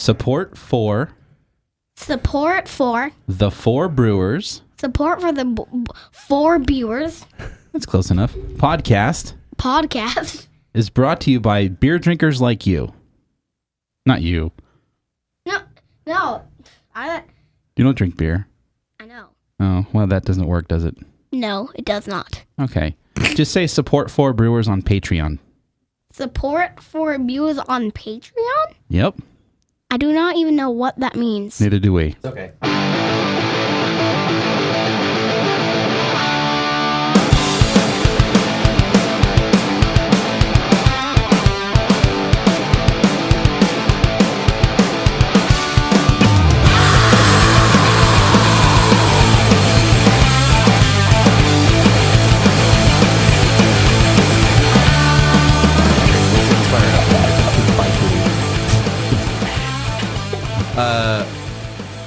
Support for the Four Brewers. Support for the Four Brewers. That's close enough. Podcast is brought to you by beer drinkers like you. Not you. No. You don't drink beer. I know. Oh, well, that doesn't work, does it? No, it does not. Okay. Just say support Four Brewers on Patreon. Support for Brewers on Patreon? Yep. I do not even know what that means. Neither do we. It's okay.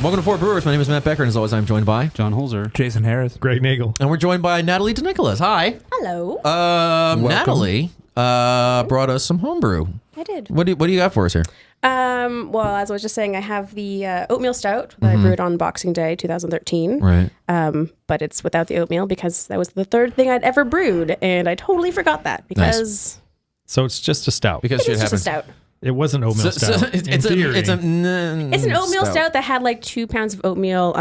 Welcome to Four Brewers. My name is Matt Becker, and as always, I'm joined by John Holzer. Jason Harris. Greg Nagel. and we're joined by Natalie DeNicholas. Hi. Hello. Natalie brought us some homebrew. I did. What do you got for us here? Well, as I was just saying, I have the oatmeal stout that I brewed on Boxing Day 2013. Right. But it's without the oatmeal because that was the third thing I'd ever brewed, and I totally forgot that because So it's just a stout. Because it shit is just a happens. stout. It wasn't oatmeal stout. It's an Oatmeal stout that had like 2 pounds of oatmeal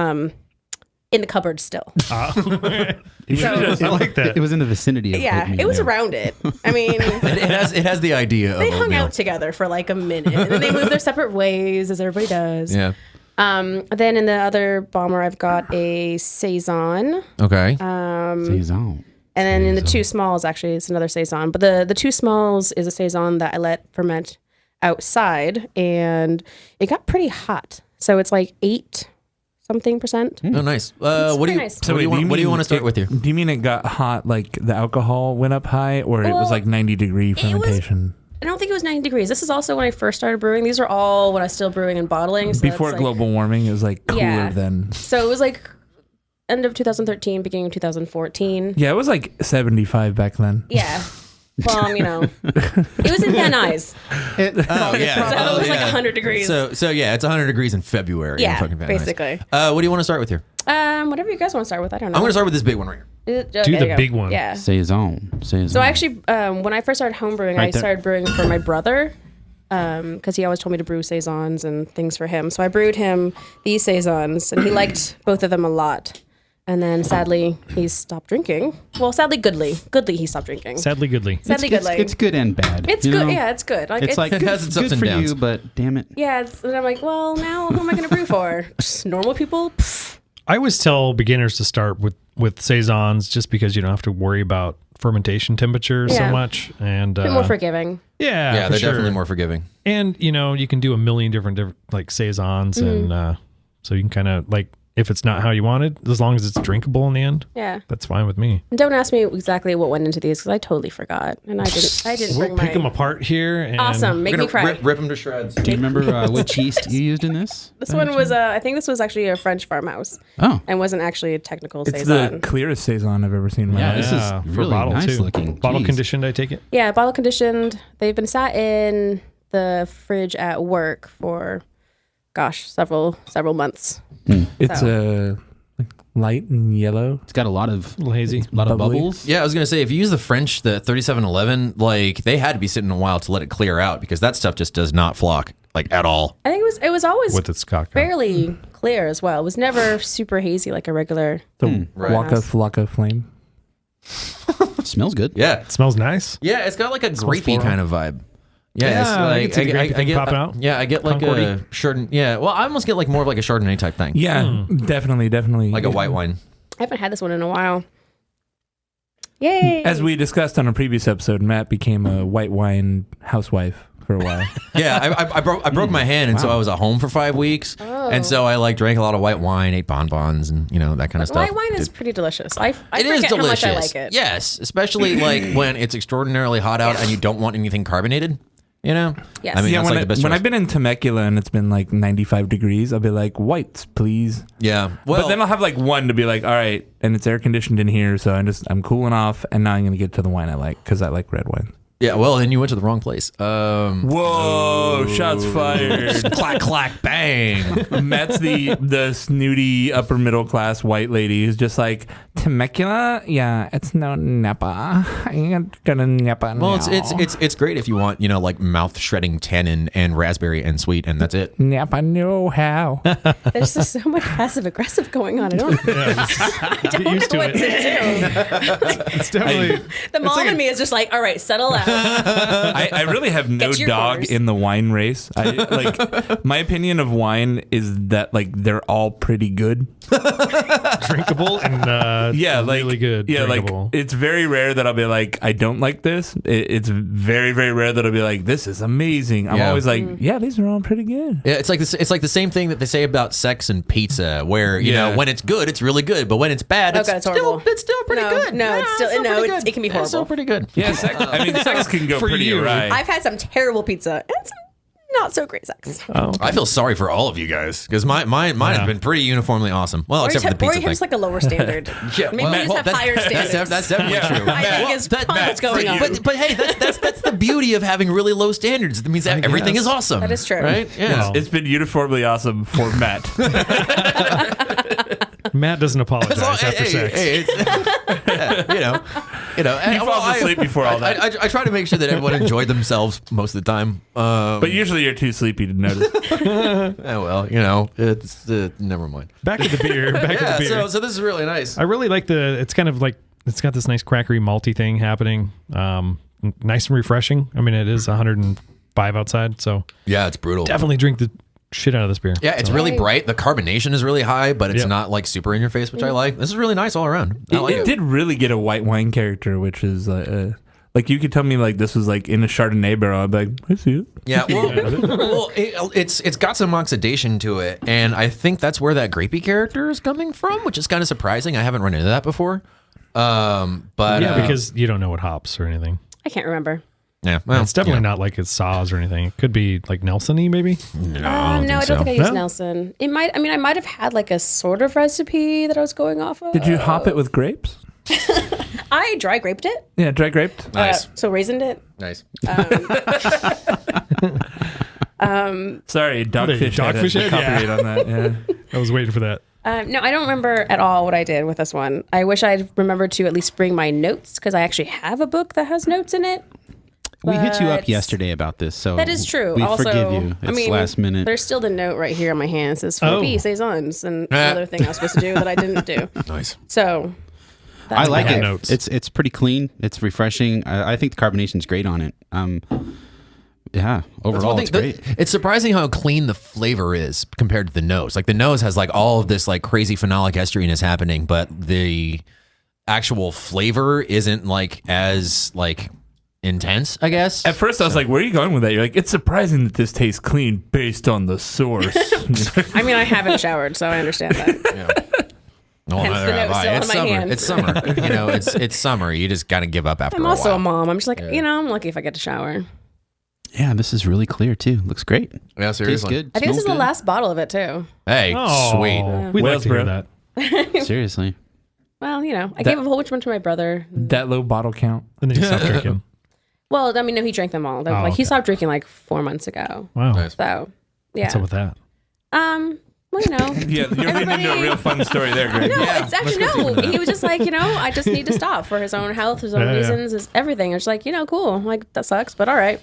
in the cupboard still. I like that. It was in the vicinity of Yeah, oatmeal. it was around it. I mean, It has the idea they of hung oatmeal. out together for like a minute, and then they moved their separate ways, as everybody does. Yeah. Then in the other bomber, I've got a saison. Okay. Saison. And then in the 2 smalls, actually, it's another saison. But the 2 smalls is a saison that I let ferment outside, and it got pretty hot. So it's like 8-something%. Oh, nice. What do you? nice. So what do you want to start with here? Do you mean it got hot, like the alcohol went up high, or it was like 90-degree fermentation? I don't think it was 90 degrees. This is also when I first started brewing. These are all when I was still brewing and bottling. So Before that's global warming, it was like cooler Yeah. than. So it was like end of 2013, beginning of 2014. Yeah, it was like 75 back then. Yeah. Well, it was in Van Nuys. Oh yeah. So it was like 100 degrees. So yeah, it's 100 degrees in February. Yeah, in fucking Van Nuys. basically. What do you want to start with here? Whatever you guys want to start with, I don't know. I'm going to start with this big one right here. Do the big one. Yeah. Saison. So actually, when I first started homebrewing, Right I there. started brewing for my brother because he always told me to brew saisons and things for him. So I brewed him these saisons, and he liked both of them a lot. And then sadly, he stopped drinking. Well, sadly, goodly he stopped drinking. Sadly, goodly. Sadly, goodly. It's good and bad. It's you good. know? Yeah, it's good. Like, It's like It has its ups good and for downs. you, but damn it. yeah. And I'm like, well, now who am I going to brew for? Just normal people? Pfft. I always tell beginners to start with saisons just because you don't have to worry about fermentation temperature so Yeah. much. And Be more forgiving. yeah, Yeah, for they're sure. definitely more forgiving. And you can do a million different like saisons, and so you can kind of like if it's not how you wanted, as long as it's drinkable in the end, Yeah. that's fine with me. And don't ask me exactly what went into these because I totally forgot, and I didn't We'll bring pick them my. apart here. And Awesome. Make me cry. Rip them to shreds. Do you remember which yeast you used in this? This one was I think this was actually a French farmhouse Oh. and wasn't actually a technical It's saison. the clearest saison I've ever seen in my Yeah, life. this is for really bottle nice too. looking. Bottle Jeez. conditioned, I take it. Yeah, bottle conditioned. They've been sat in the fridge at work for, several months. It's So. light and yellow. It's got a lot of A little hazy. a lot of Bubbly. bubbles. Yeah, I was gonna say if you use the French, the 3711, like they had to be sitting a while to let it clear out because that stuff just does not flock like at all. I think it was always With its cocktail. fairly clear as well. It was never super hazy like a regular. The Right. Waka Flocka Flame. Smells good. Yeah, It smells nice. yeah, it's got like a grapey floral. kind of vibe. Yeah, Yeah, it's I like can see the grapey thing get popping out. Yeah, I get like a Concordy. Chardonnay. Yeah, well, I almost get like more of like a Chardonnay type thing. Yeah, definitely. Like a white wine. I haven't had this one in a while. Yay! As we discussed on a previous episode, Matt became a white wine housewife for a while. Yeah, I broke my hand, and so I was at home for 5 weeks, and so I like drank a lot of white wine, ate bonbons, and that kind of stuff. White wine is pretty delicious. I It is forget delicious. how much I like it. Yes, especially like when it's extraordinarily hot out and you don't want anything carbonated. Yes. I mean, Yeah, that's like the best when choice. I've been in Temecula and it's been like 95 degrees, I'll be like, whites, please. Yeah, well, But then I'll have like one to be like, all right, and it's air conditioned in here, so I'm cooling off, and now I'm gonna get to the wine I like because I like red wine. Yeah, well, then you went to the wrong place. Whoa, shots fired. Clack, clack, bang. Matt's the snooty upper middle class white lady who's just like, Temecula? Yeah, it's no Napa. I'm gonna Napa Well, now. it's great if you want, like mouth shredding tannin and raspberry and sweet, and that's it. Napa know how. There's just so much passive aggressive going on. I don't Get used to it. It's definitely The mom in me is just like, all right, settle out. I really have no Get your dog quarters. in the wine race. My opinion of wine is that like they're all pretty good. drinkable and really good. Yeah, drinkable. like it's very rare that I'll be like, I don't like this. It's very, very rare that I'll be like, this is amazing. I'm Yeah. always like, yeah, these are all pretty good. Yeah, it's like this. It's like the same thing that they say about sex and pizza, where you know when it's good, it's really good, but when it's bad, God, it's horrible. it's still pretty good. No, it's still pretty no, good. it can be It's still horrible. pretty good. Yeah, sex can go For pretty you. awry. I've had some terrible pizza and some not so great sex. I feel sorry for all of you guys because mine has been pretty uniformly awesome. Well, except for the Or pizza you thing. have like a lower standard. Maybe you just have higher standards. That's definitely true. I think is what's going on. But hey, that's the beauty of having really low standards. It means that everything is awesome. That is true. right? Yeah. Well, It's been uniformly awesome for Matt. Matt doesn't apologize after sex. Hey, you know. He falls asleep before all that. I try to make sure that everyone enjoyed themselves most of the time. But usually you're too sleepy to notice. Well, it's never mind. Back to the beer. Back to the beer. So this is really nice. I really like it's kind of like, it's got this nice crackery malty thing happening. Nice and refreshing. I mean, it is 105 outside, so Yeah, it's brutal. definitely drink the shit out of this beer. Yeah, it's really bright. The carbonation is really high, but it's Yeah. not like super in your face, which I like. This is really nice all around. I like It did really get a white wine character, which is like you could tell me like this was like in a Chardonnay barrel. I'd be like, I see it. Yeah, well, it's got some oxidation to it, and I think that's where that grapey character is coming from, which is kind of surprising. I haven't run into that before. But because you don't know what hops or anything. I can't remember. yeah, well, It's definitely not like it's Saws or anything. It could be like Nelson-y maybe. No, I don't think I used No? Nelson. It might. I mean, I might have had like a sort of recipe that I was going off of. Did you hop it with grapes? I dry graped it. Yeah, dry graped. Nice, So raisined it. nice. Sorry, Dogfish had Dogfish a head? copyright on that. Yeah. I was waiting for that. No, I don't remember at all what I did with this one. I wish I'd remembered to at least bring my notes because I actually have a book that has notes in it. We hit you up But- yesterday about this, so That is true. We Also, forgive you. It's last minute. There's still the note right here on my hand. It says 4B, saisons, and Ah. another thing I was supposed to do that I didn't do. Nice. So I like my it. notes. It's pretty clean. It's refreshing. I think the carbonation's great on it. Yeah, overall it's great. It's surprising how clean the flavor is compared to the nose. Like the nose has like all of this like crazy phenolic esteriness happening, but the actual flavor isn't like as like intense, I guess. At first, I was like, "Where are you going with that?" You're like, "It's surprising that this tastes clean based on the source." I mean, I haven't showered, so I understand that. Yeah. No, Hence neither the have note I. still in It's my summer. hand. It's summer. It's summer. You just gotta give up after I'm a also while. a mom. I'm just like, I'm lucky if I get to shower. Yeah, this is really clear too. Looks great. Yeah, Tastes seriously. good. I think this is smells the last bottle of it too. Hey, Oh, sweet. We'd like to hear Wellsboro. that. good. Seriously. Well, I gave a whole bunch of them to my brother. That low bottle count. And then you stop drinking. Well, I mean, no, he drank them all. Like he okay. stopped drinking like 4 months ago. Wow. Nice. So yeah. What's up with that? Well, Yeah, you're leading into a real fun story there, Greg. No, it's actually no. He was just like, I just need to stop for his own health, his own Yeah, yeah. reasons, his everything. It's like, cool. Like that sucks, but all right.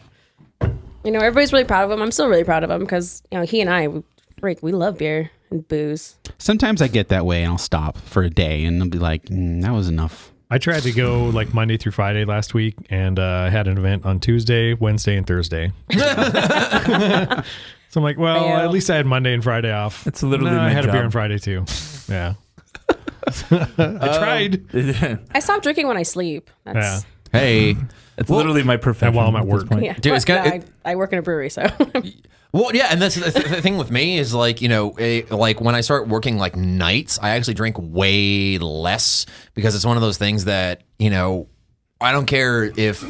Everybody's really proud of him. I'm still really proud of him because he and I, we love beer and booze. Sometimes I get that way and I'll stop for a day and I'll be like, that was enough. I tried to go like Monday through Friday last week, and I had an event on Tuesday, Wednesday, and Thursday. So I'm like, well, Fail. at least I had Monday and Friday off. It's literally No, I my had a beer job. on Friday too. Yeah. I tried. I stopped drinking when I sleep. That's, Hey. It's literally my profession. And while I'm at at this work. point. yeah. Dude, it's Well, got- no, I work in a brewery, so Well, yeah, and that's the thing with me is like, like when I start working like nights, I actually drink way less because it's one of those things that, I don't care if,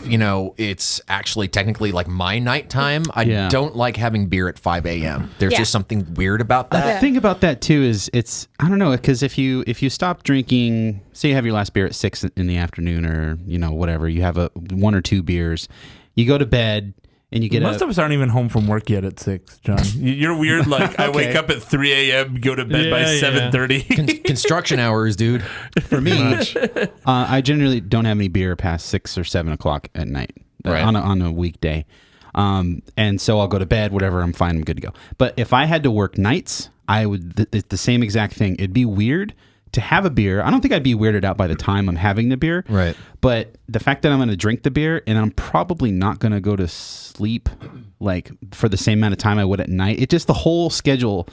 it's actually technically like my nighttime. I Yeah. don't like having beer at 5 a.m. There's Yeah. just something weird about that. The thing about that too is I don't know, because if you stop drinking, say you have your last beer at 6 in the afternoon or whatever, you have 1 or 2 beers You go to bed and you get Most of us aren't even home from work yet at 6, John. You're weird. Like I wake up at 3 a.m., go to bed by 7:30. Construction hours, dude. For me, I generally don't have any beer past 6 or 7 o'clock at night on a weekday. And so I'll go to bed, whatever, I'm fine, I'm good to go. But if I had to work nights, I would, it's the same exact thing. It'd be weird to have a beer. I don't think I'd be weirded out by the time I'm having the beer. Right. But the fact that I'm going to drink the beer and I'm probably not going to go to sleep like for the same amount of time I would at night. It just, the whole schedule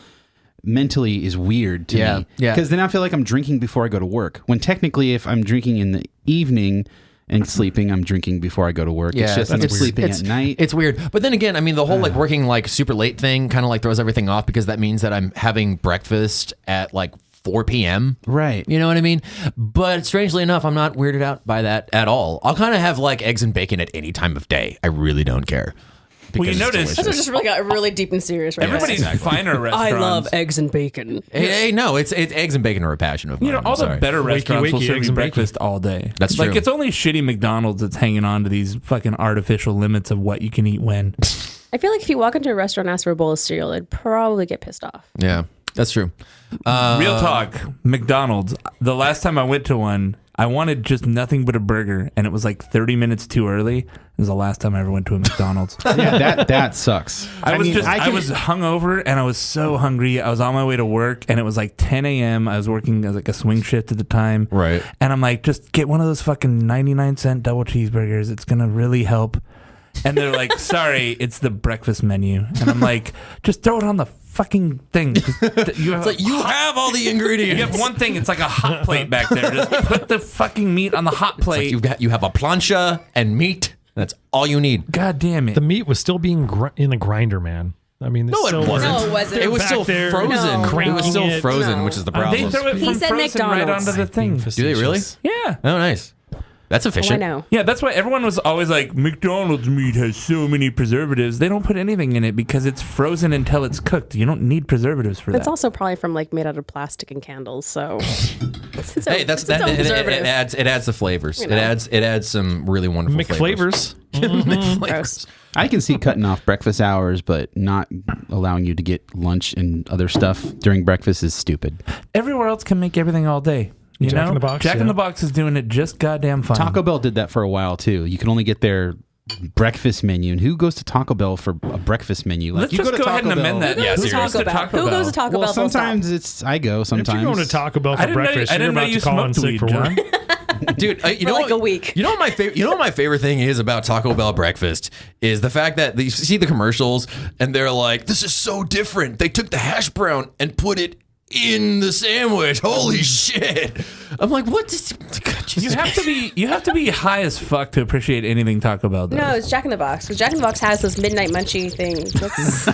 mentally is weird to me. Yeah. Because then I feel like I'm drinking before I go to work. When technically if I'm drinking in the evening and sleeping, I'm drinking before I go to work. Yeah, it's just I'm sleeping at night. It's weird. But then again, I mean, the whole like working like super late thing kind of like throws everything off because that means that I'm having breakfast at like 4 p.m. Right. You know what I mean? But strangely enough, I'm not weirded out by that at all. I'll kind of have like eggs and bacon at any time of day. I really don't care. Well, you Because it's notice This delicious. just really got really deep and serious right everybody's now. finer restaurants. I love eggs and bacon. Hey, no, it's eggs and bacon are a passion of mine. You know, all I'm the sorry. better restaurants will wakey, serve eggs you and breakfast all day. That's like true. it's only shitty McDonald's that's hanging on to these fucking artificial limits of what you can eat when. I feel like if you walk into a restaurant and ask for a bowl of cereal, they'd probably get pissed off. Yeah, that's true. Real talk, McDonald's. The last time I went to one, I wanted just nothing but a burger, and it was like 30 minutes too early. It was the last time I ever went to a McDonald's. Yeah, that sucks. I was can- hungover and I was so hungry. I was on my way to work and it was like 10 a.m. I was working as like a swing shift at the time. Right. And I'm like, just get one of those fucking 99-cent double cheeseburgers. It's going to really help. And they're like, sorry, it's the breakfast menu. And I'm like, just throw it on the fucking thing. You have all the ingredients. you have one thing. It's like a hot plate back there. Just put the fucking meat on the hot plate. You have a plancha and meat. That's all you need. God damn it. The meat was still being in the grinder, man. I mean, No, it still wasn't. No, it wasn't. It was Back still there, frozen. No. It was cranking still it. frozen, No. which is the They problem. throw it He from said frozen right McDonald's. onto the thing. Do they really? Yeah. Oh, nice. That's Oh, I efficient. know. Yeah, that's why everyone was always like, McDonald's meat has so many preservatives. They don't put anything in it because it's frozen until it's cooked. You don't need preservatives for That's that. also probably from like made out of plastic and candles. So Hey, that's it's its own it preservative. adds the flavors. You know. It adds some really wonderful flavors. McFlavors. Gross. I can see cutting off breakfast hours, but not allowing you to get lunch and other stuff during breakfast is stupid. Everywhere else can make everything all day. You Jack know? in the Box, Jack in yeah. the Box is doing it just goddamn fine. Taco Bell did that for a while too. You can only get their breakfast menu, and who goes to Taco Bell for a breakfast menu? Like Let's you just go to go ahead Taco and Bell. amend that. Who Yeah, goes to seriously. Taco Bell? Who goes to Taco Well, Bell? Full stop. sometimes it's I go. If Sometimes you're going to Taco Bell for breakfast, I you're didn't know about you to call in smoked sick weed, for John. work. Dude, you know like what, a week. You know what my favorite thing is about Taco Bell breakfast is the fact that you see the commercials and they're like, "This is so different. They took the hash brown and put it in the sandwich. Holy shit!" I'm like, "What? You have to be high as fuck to appreciate anything Taco Bell does. No, it's Jack in the Box. Because Jack in the Box has those midnight munchie things. That's,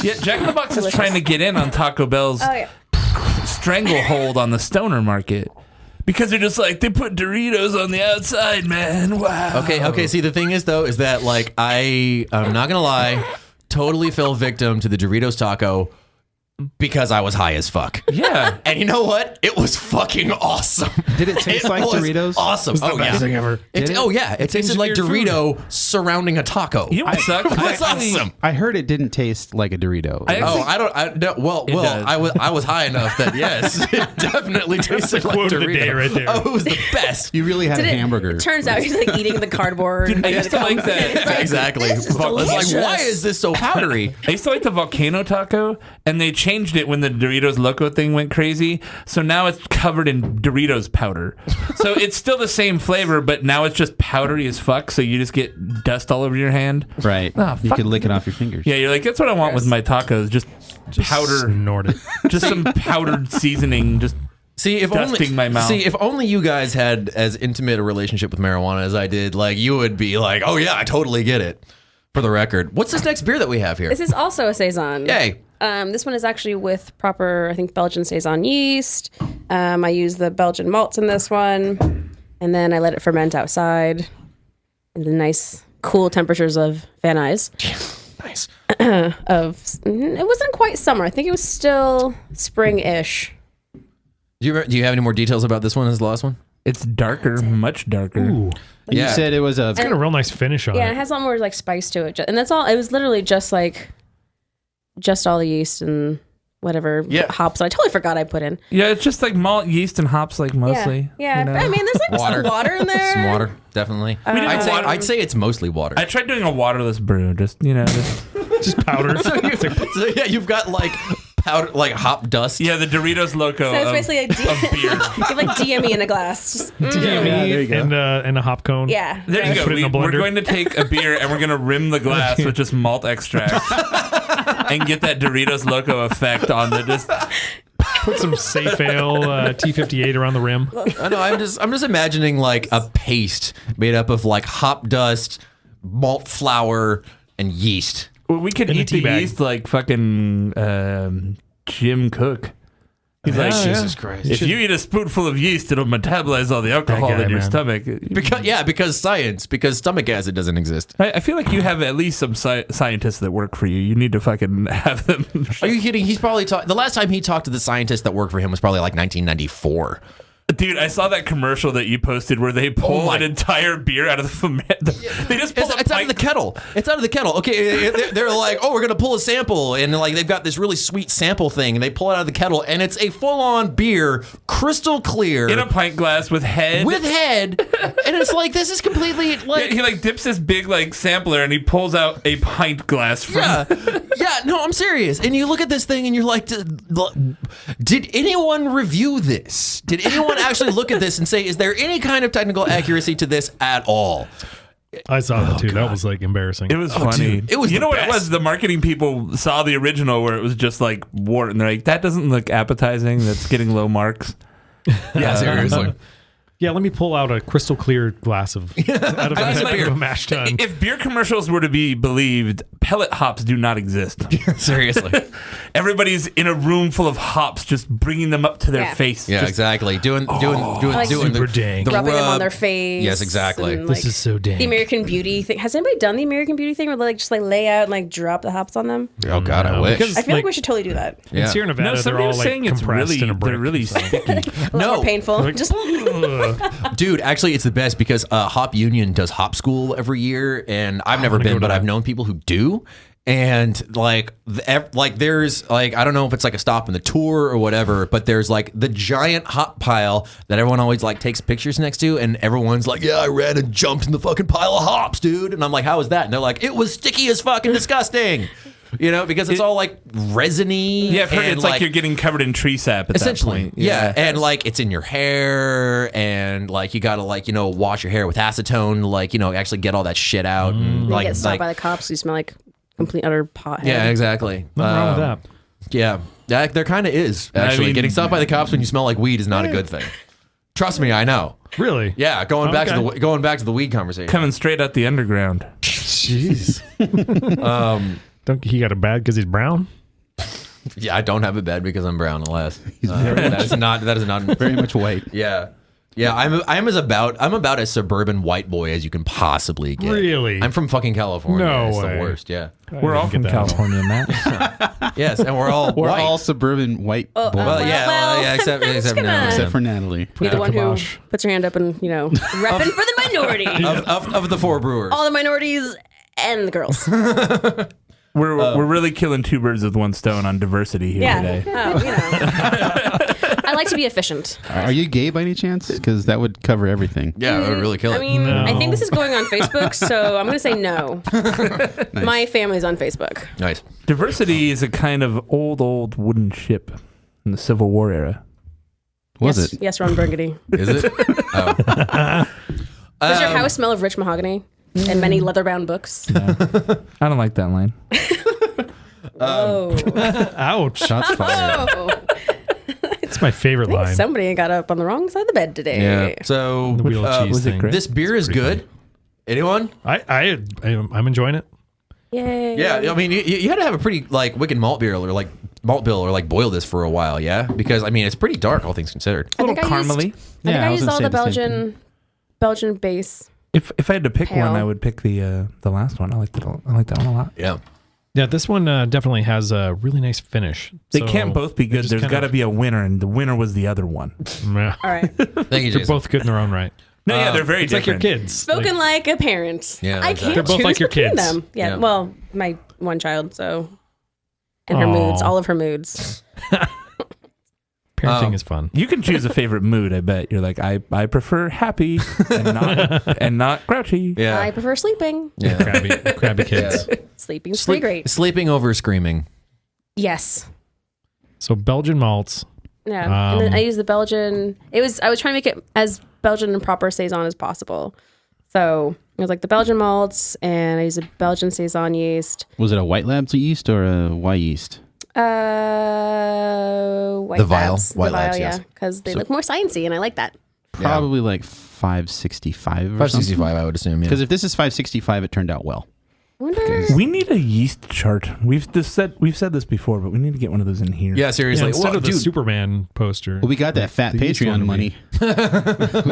Yeah, Jack in the Box is trying to get in on Taco Bell's oh yeah. stranglehold on the stoner market. Because they're just like, they put Doritos on the outside, man. Wow. Okay. See, the thing is though, is that like I'm not gonna lie, totally fell victim to the Doritos taco because I was high as fuck. Yeah. And you know what? It was fucking awesome. Did it taste like was Doritos? Awesome. It's the best thing ever. It tasted like engineered Dorito surrounding a taco. You know what sucks? It was awesome. I heard it didn't taste like a Dorito. I actually- Well, does. I was high enough that yes, it definitely tasted like quote Dorito. of the day right there. Oh, it was the best. you really had Did a it- hamburger. It turns out he's like eating the cardboard. Dude, I used to like that. Exactly. This is I was like, delicious. why is this so powdery? I used to like the volcano taco, and they changed it when the Doritos Loco thing went crazy. So now it's covered in Doritos powder. So it's still the same flavor, but now it's just powdery as fuck. So you just get dust all over your hand. right. Ah, you fuck. could lick it off your fingers. Yeah, you're like, that's what I want with my tacos. Just powder, Snort it. just some powdered seasoning. Just See, if Dusting only my mouth. See, if only you guys had as intimate a relationship with marijuana as I did, like you would be like, oh yeah, I totally get it. For the record, what's this next beer that we have here? This is also a saison. Yay! This one is actually with proper, I think, Belgian saison yeast. I use the Belgian malts in this one, and then I let it ferment outside in the nice, cool temperatures of Van Nuys. Nice. It wasn't quite summer. I think it was still spring-ish. Do you have any more details about this one as the last one? It's darker, much darker. Ooh, You said it was a. it's got a real nice finish on Yeah, it. it has a lot more like spice to it, and that's all. It was literally just all the yeast and whatever hops that I totally forgot I put in. Yeah, it's just like malt, yeast, and hops, like mostly. Yeah. you know? I mean, there's like some water in there. Some water, definitely. I'd say it's mostly water. I tried doing a waterless brew, just Just powder. So yeah, you've got like powder, like hop dust. yeah, the Doritos Loco So it's of, basically a of beer. you have like DME in a glass. Just, there you go. And a hop cone. yeah. There you go. Put it in a We're blender. going to take a beer and we're going to rim the glass with just malt extract and get that Doritos Loco effect on the just. Put some safe ale T58 around the rim. I know. I'm just imagining like a paste made up of like hop dust, malt flour, and yeast. Well, we could In a eat the tea bag. yeast like fucking Jim Cook. He's like, Jesus Christ. if you eat a spoonful of yeast, it'll metabolize all the alcohol That guy, in your man. stomach. Because science. Because stomach acid doesn't exist. I feel like you have at least some scientists that work for you. You need to fucking have them. Are you kidding? He's probably the last time he talked to the scientist that worked for him was probably like 1994. Dude, I saw that commercial that you posted where they pull my- an entire beer out of the ferment. They just pull It's out of the kettle. It's out of the kettle. Okay, they're like, oh, we're gonna pull a sample, and like they've got this really sweet sample thing, and they pull it out of the kettle, and it's a full-on beer, crystal clear, in a pint glass with head. and it's like this is completely like. He like dips this big like sampler and he pulls out a pint glass from. Yeah, no, I'm serious. And you look at this thing and you're like, did anyone review this? Did anyone actually look at this and say, is there any kind of technical accuracy to this at all? I saw that too. That was like embarrassing. It was funny. dude, it was You the know what best. it was? The marketing people saw the original where it was just like wort, and they're like, "That doesn't look appetizing. That's getting low marks." Yeah, seriously. Yeah, let me pull out a crystal clear glass of out of a mash tun. If beer commercials were to be believed, pellet hops do not exist. Seriously. Everybody's in a room full of hops, just bringing them up to their Yeah. face. Yeah, Just- exactly. Doing Super dang. the Rubbing them on rub. their face. Yes, exactly. and, This is so The dang. American Beauty thing. Has anybody done the American Beauty thing where they just lay out and drop the hops on them? Oh God, I wish. because- I feel like Like- we should totally do that. In Yeah. Sierra Nevada, No, they're somebody all was like saying it's compressed really, in a brick. they're really sticky. A lot No. more painful. Just Dude, actually, it's the best because Hop Union does hop school every year, and I've never wanna been, go but to I've that. known people who do. And like there's like I don't know if it's like a stop in the tour or whatever, but there's like the giant hop pile that everyone always like takes pictures next to, and everyone's like, "Yeah, I ran and jumped in the fucking pile of hops, dude." And I'm like, "How is that?" And they're like, "It was sticky as fucking disgusting." You know, because it's all like resiny. Yeah, I've heard and, it's like you're getting covered in tree sap at essentially, that point. yeah, and like it's in your hair, and like you gotta like wash your hair with acetone, like actually get all that shit out, and you like get stopped by the cops. You smell like complete utter pothead. yeah, exactly. Nothing wrong with that. Yeah, there kind of is actually. mean- Getting stopped by the cops when you smell like weed is not a good thing. Trust me, I know. Really? Yeah, going back Okay. to the weed conversation. Coming straight out the underground. Jeez. Don't he got a bad because he's brown? Yeah, I don't have a bed because I'm brown, alas. That is not Very much white. Yeah. Yeah, I'm about as suburban white boy as you can possibly get. Really? I'm from fucking California. No it's way. the worst, yeah. We're all from California, Matt. Yes, and we're all We're white. all suburban white boys. well, yeah, except come now. on. Except for Natalie. You're the one who Kibosh. puts her hand up and, repping for the minority. of the Four Brewers. All the minorities and the girls. We're really killing two birds with one stone on diversity here Yeah. today. I like to be efficient. Are you gay by any chance? Because that would cover everything. Yeah, it would really kill I it. mean, No. I think this is going on Facebook, so I'm going to say no. My family's on Facebook. Nice. Diversity is a kind of old wooden ship in the Civil War era. Was yes, it? Yes, Ron Burgundy. Is it? Oh. Does your house smell of rich mahogany and many leather-bound books? I don't like that line. Whoa. Ouch. Shots fired. Oh. It's my favorite line. Somebody got up on the wrong side of the bed today. Yeah. So The wheel cheese was it thing. great? this beer is Pretty good. Anyone? I'm enjoying it. Yay. Yeah, I mean, you had to have a pretty like wicked malt bill or like boil this for a while, yeah? Because I mean, it's pretty dark, all things considered. A little I used- caramely. I think Yeah, I I was used gonna all say the the same Belgian base. If I had to pick Pale. one, I would pick the last one. I like that one a lot. Yeah. Yeah, this one definitely has a really nice finish. They So can't both be it good. just There's kind got to of- be a winner, and the winner was the other one. Yeah. All right. Thank you, They're Jason. both good in their own right. No, yeah, they're very It's like your different. kids. Spoken like a parent. Yeah, I exactly. can't They're both choose like your between kids. them. Yeah, Yeah. well, my one child, so. And her Aw. moods, all of her moods. Parenting is fun. You can choose a favorite mood. I bet you're like I prefer happy and not grouchy. Yeah. I prefer sleeping. Yeah. Crabby kids. Sleeping's pretty great. Sleeping over screaming. Yes. So Belgian malts. Yeah. And then I use the Belgian. I was trying to make it as Belgian and proper Saison as possible. So it was like the Belgian malts, and I use a Belgian Saison yeast. Was it a White Labs yeast or a Y yeast? White The vial. Labs. White the vial, Labs, yeah. yes. Because they look more sciencey, and I like that. Probably like 565 or 565, I would assume. Yeah. Because if this is 565, it turned out well. Wonder. We need a yeast chart. We've said this before, but we need to get one of those in here. Yeah, Yeah, seriously. instead Well, of the dude, Superman poster. Well, we got that fat the yeast one Patreon would money.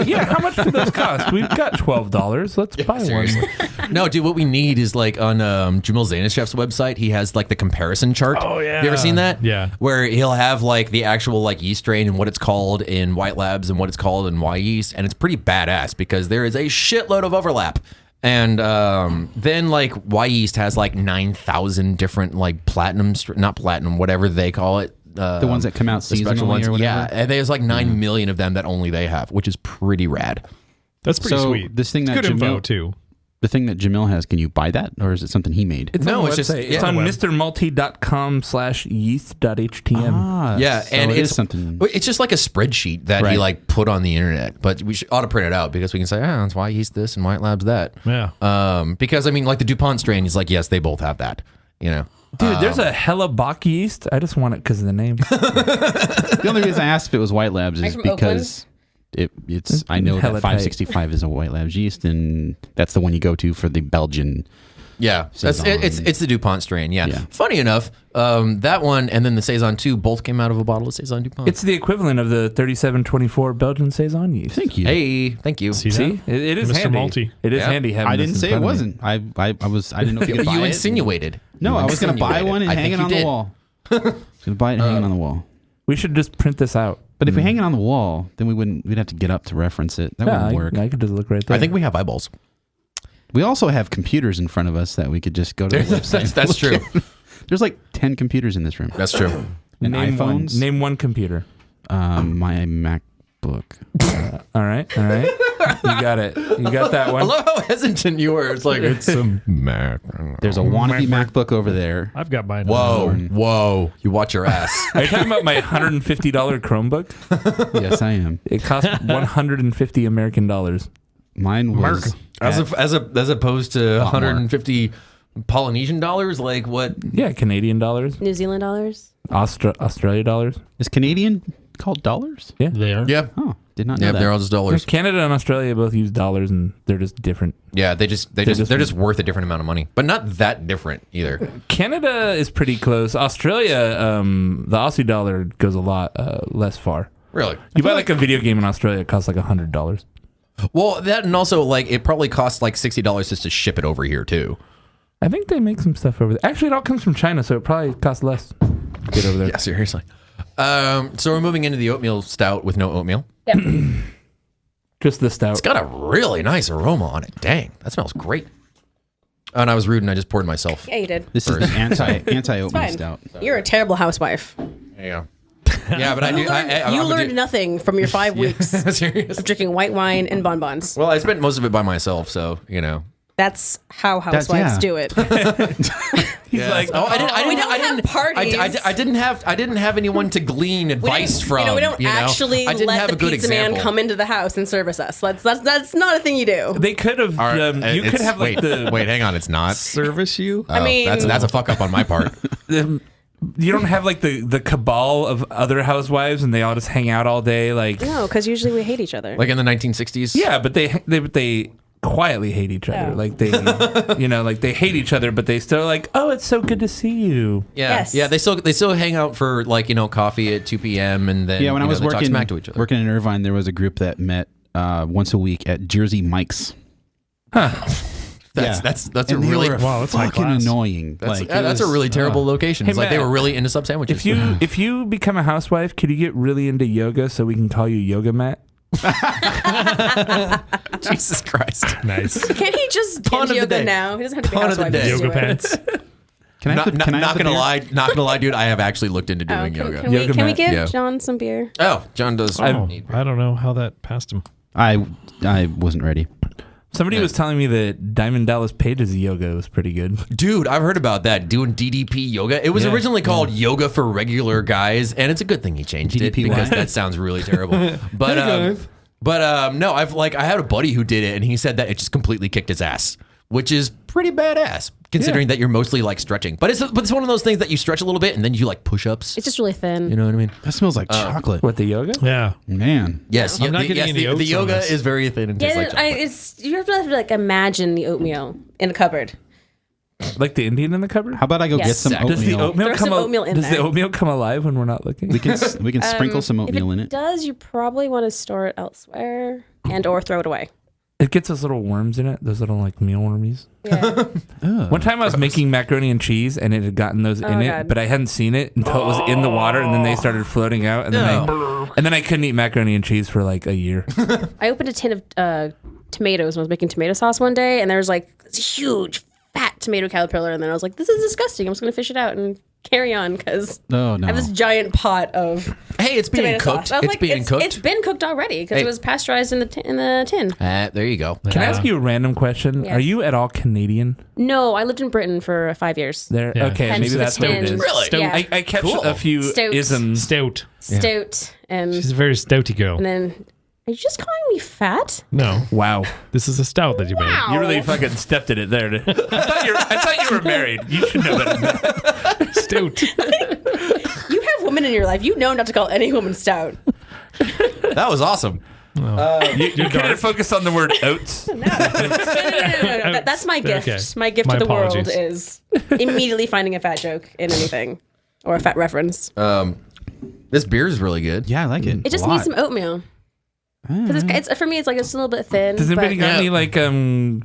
Yeah, how much do those cost? We've got $12. Let's buy seriously. one. No, dude, what we need is like on Jamil Zainashev's website, he has like the comparison chart. Oh, yeah. You ever seen that? Yeah. Where he'll have like the actual like yeast strain and what it's called in White Labs and what it's called in Y yeast. And it's pretty badass because there is a shitload of overlap. And then like Y yeast has like 9,000 different like platinum, not platinum, whatever they call it. The ones that come out the special seasonally ones. or whatever. Yeah, and there's like 9 million of them that only they have, which is pretty rad. That's pretty So sweet. this thing that Good info Jamil- too. The thing that Jamil has, can you buy that? Or is it something he made? It's No, on it's the just- website. yeah. It's on Web. mrmulti.com/yeast.htm. Yeah, so and it is it's something. It's just like a spreadsheet that he Right. like put on the internet, but we ought to print it out because we can say, that's why he's this and White Labs that. Yeah. Because I mean, like the DuPont strain, he's like, yes, they both have that. You know, Dude, there's a hella Bach yeast. I just want it because of the name. The only reason I asked if it was White Labs is from because it's. I know that Hella tight. 565 is a White Labs yeast, and that's the one you go to for the Belgian. yeah, that's Saison. it's the DuPont strain. Yeah. Yeah. Funny enough, that one and then the Saison 2 both came out of a bottle of Saison DuPont. It's the equivalent of the 3724 Belgian Saison yeast. Thank you. Hey, thank you. See See, that? it is Mr. handy. Multi. It is Yeah. handy having I this didn't in say it front of me. wasn't. I didn't know if you could buy You it. insinuated. No, You I was going to buy insinuated. one and I hang think it on you the did. wall. I was going to buy it and hang it on the wall. We should just print this out. But if we hang it on the wall, then we'd have to get up to reference it. That wouldn't work. I could just look right there. I think we have eyeballs. We also have computers in front of us that we could just go to the website. That's true. There's like 10 computers in this room. That's true. And name iPhones. One. Name one computer. My MacBook. All right. You got it. You got that I one. love how hesitant you were. It's like it's a Mac. There's a wannabe MacBook over there. I've got mine. Whoa! You watch your ass. Are you talking about my $150 Chromebook? Yes, I am. It cost 150 American dollars. Mine was As opposed to 150 Polynesian dollars. Like what? Yeah, Canadian dollars, New Zealand dollars. Australia dollars. is Canadian called dollars? They are. Yeah. Oh, did not know Yeah, that. they're all just dollars. Canada and Australia both use dollars, and they're just different. Yeah, they're just worth a different amount of money, but not that different either. Canada is pretty close. Australia, the Aussie dollar goes a lot less far. Really? You buy like a video game in Australia, it costs like $100. Well, that and also like it probably costs like $60 just to ship it over here too. I think they make some stuff over there. Actually, it all comes from China, so it probably costs less to get over there. Yeah, seriously. So we're moving into the oatmeal stout with no oatmeal. Just the stout. It's got a really nice aroma on it. Dang, that smells great. Oh, and I was rude and I just poured myself. Yeah, you did. This is the anti-oatmeal Fine. stout. You're a terrible housewife. Yeah. Yeah, but I do. You learned nothing from your 5 weeks Serious. of drinking white wine and bonbons. Well, I spent most of it by myself, so you know. That's how housewives yeah. do it. He's like, Oh, I didn't. we don't have parties. I didn't have anyone to glean advice from. We don't actually I didn't let have the a good pizza example. man come into the house and service us. That's not a thing you do. they could have. You could have like wait, hang on, it's not. Service you? I mean- that's a fuck up on my part. You don't have like the cabal of other housewives, and they all just hang out all day. Like, No, because usually we hate each other. Like in the 1960s. yeah, but they quietly hate each other. Yeah. Like they, like they hate each other, but they still like, oh, it's so good to see you. Yeah, Yes. yeah. They still hang out for like coffee at 2 p.m. and then Yeah, when I was they talk working smack to each other. in Irvine, there was a group that met once a week at Jersey Mike's. That's a And they really were Wow, that's high fucking class. annoying. that's a really terrible location. Hey, It's like they Matt, were really into sub sandwiches. If you become a housewife, could you get really into yoga so we can call you Yoga Matt? Jesus Christ. Nice. Can he just Pun get of the yoga day. now? He doesn't have to be Pun of the housewife. day. Just do Yoga it. pants. Can I have the, can I have Not the gonna beer? lie, dude. I have actually looked into Oh, doing can, yoga. can we, Yoga can we mat, give yeah. John some beer? Oh, John does. Oh, need beer. I don't know how that passed him. I wasn't ready. Somebody was telling me that Diamond Dallas Page's yoga was pretty good. Dude, I've heard about that. Doing DDP yoga. It was Yeah. originally called Yoga for Regular Guys, and it's a good thing he changed it DDPY? because that sounds really terrible. But no, I had a buddy who did it, and he said that it just completely kicked his ass, which is pretty badass considering that you're mostly like stretching. But it's one of those things that you stretch a little bit and then you like push ups. It's just really thin. You know what I mean? That smells like chocolate. What, the yoga? Yeah. Man. Yes, I'm not getting any the oats on yoga this. is very thin and tastes Yeah, like chocolate. you have to like imagine the oatmeal in the cupboard. Like the Indian in the cupboard? How about I go Yes. get some Exactly. Does the oatmeal? oatmeal Throw come some oatmeal in Does the there. oatmeal come alive when we're not looking? We can sprinkle some If oatmeal in it it. does, you probably want to store it elsewhere and or throw it away. It gets those little worms in it, those little like mealwormies. Yeah. One time I was making macaroni and cheese and it had gotten those in Oh, it, God. but I hadn't seen it until it was in the water and then they started floating out and then I couldn't eat macaroni and cheese for like a year. I opened a tin of tomatoes when I was making tomato sauce one day, and there was like this huge fat tomato caterpillar, and then I was like, "This is disgusting. I'm just gonna fish it out and carry on because Oh no. I have this giant pot of Hey, it's being tomato cooked. sauce." I was It's like, being cooked. It's been cooked already because Hey. it was pasteurized in the tin. There you go. Can I ask you a random question? Yes. Are you at all Canadian? No, I lived in Britain for 5 years. There, Yeah. okay, Hence maybe the that's what it tin. is. Really? Yeah. I catch Cool. a few Stout. isms. Stout. Stout and She's a very stouty girl. then are you just calling me fat? No, Wow, this is a stout that you made. you really fucking stepped in it there. I thought you were married. You should know better than that. Stout. You have women in your life. You know not to call any woman stout. That was awesome. You couldn't focus on the word oats. No. That's my gift. Okay. My gift My to the apologies. world is immediately finding a fat joke in anything or a fat reference. This beer is really good. Yeah, I like it. It just a needs lot. some oatmeal. Because it's for me, it's like it's a little bit thin. Does anybody but got Yeah. any like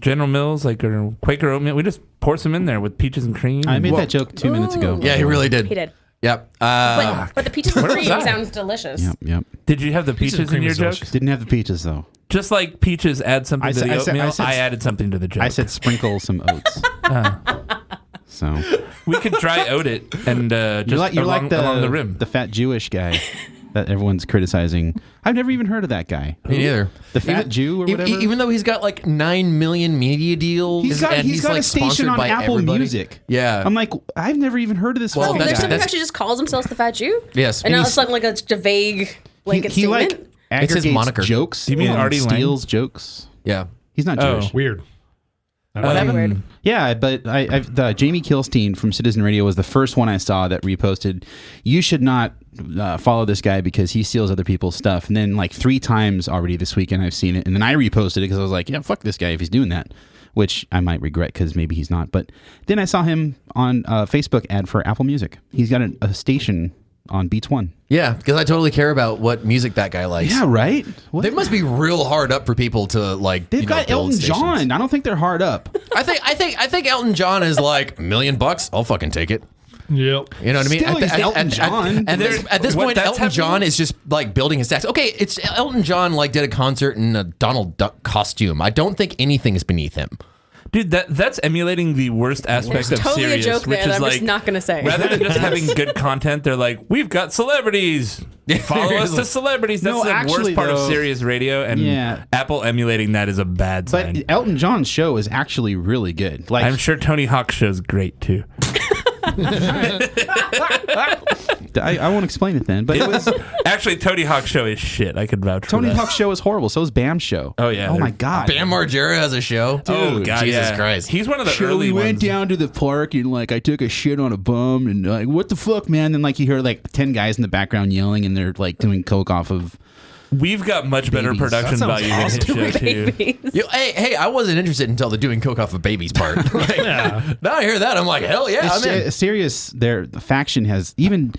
General Mills like or Quaker oatmeal? We just pour some in there with peaches and cream. I made that joke 2 minutes ago. Yeah, he really did. he did. Yep. But the peaches and cream that? sounds delicious. Yep. Did you have the Peaches peaches and in cream your is joke? delicious. Didn't have the peaches though. Just like peaches add something I to said- the I said- oatmeal, I said- I added something to the joke. I said sprinkle some oats. So we could dry oat it and just you're along, like the along the rim. the fat Jewish guy that everyone's criticizing. I've never even heard of that guy. Me neither. The fat Jew or whatever. Even though he's got like 9 million media deals, he's got and he's got like a station sponsored on by Apple everybody. Music. Yeah. I'm like, I've never even heard of this. Well, Oh, fucking there's that's- guy. someone who actually just calls himself the fat Jew? Yes. And now he's- it's something like a vague blanket he statement? like It's his aggregates moniker. jokes. Do you mean and Artie Lang? steals jokes? yeah. He's not Oh. Jewish. Weird. Very weird. Yeah, but the Jamie Kilstein from Citizen Radio was the first one I saw that reposted. You should not follow this guy because he steals other people's stuff. And then like 3 times already this weekend I've seen it, and then I reposted it because I was like, yeah, fuck this guy if he's doing that, which I might regret because maybe he's not. But then I saw him on a Facebook ad for Apple Music. He's got a station on Beats One. Yeah, because I totally care about what music that guy likes. Yeah, right. What? They must be real hard up for people to like. They've got build Elton stations. John. I don't think they're hard up. I think Elton John is like $1 million. I'll fucking take it. Yep. You know what I mean? Still, he's Elton John. At this What, point, that's Elton John happening? is just like building his stacks. Okay, it's Elton John like did a concert in a Donald Duck costume. I don't think anything is beneath him. Dude, that's emulating the worst aspect There's of totally Sirius, a joke which there that is I'm like just not going to say. rather than just having good content, they're like, we've got celebrities. Follow us to celebrities. That's No, the actually, worst part of though- Sirius Radio, and Yeah. Apple emulating that is a bad But sign. Elton John's show is actually really good. Like I'm sure Tony Hawk's show's great too. I won't explain it then, but it was Actually, Tony Hawk's show is shit. I could vouch for Tony that. Hawk's show is horrible. So is Bam's show. Oh, yeah, Oh my they're- god. Bam Margera has a show. Oh Dude, God, Jesus yeah. Christ. He's one of the So early we went ones. down to the park and like I took a shit on a bum and like what the fuck, man? Then like you hear like 10 guys in the background yelling and they're like doing coke off of. We've got much better Babies. production That sounds value than his show too. Babies. Hey, I wasn't interested until the doing coke off a baby's part. Like, Now I hear that, I'm like, hell yeah, I'm in. It's serious. The faction has even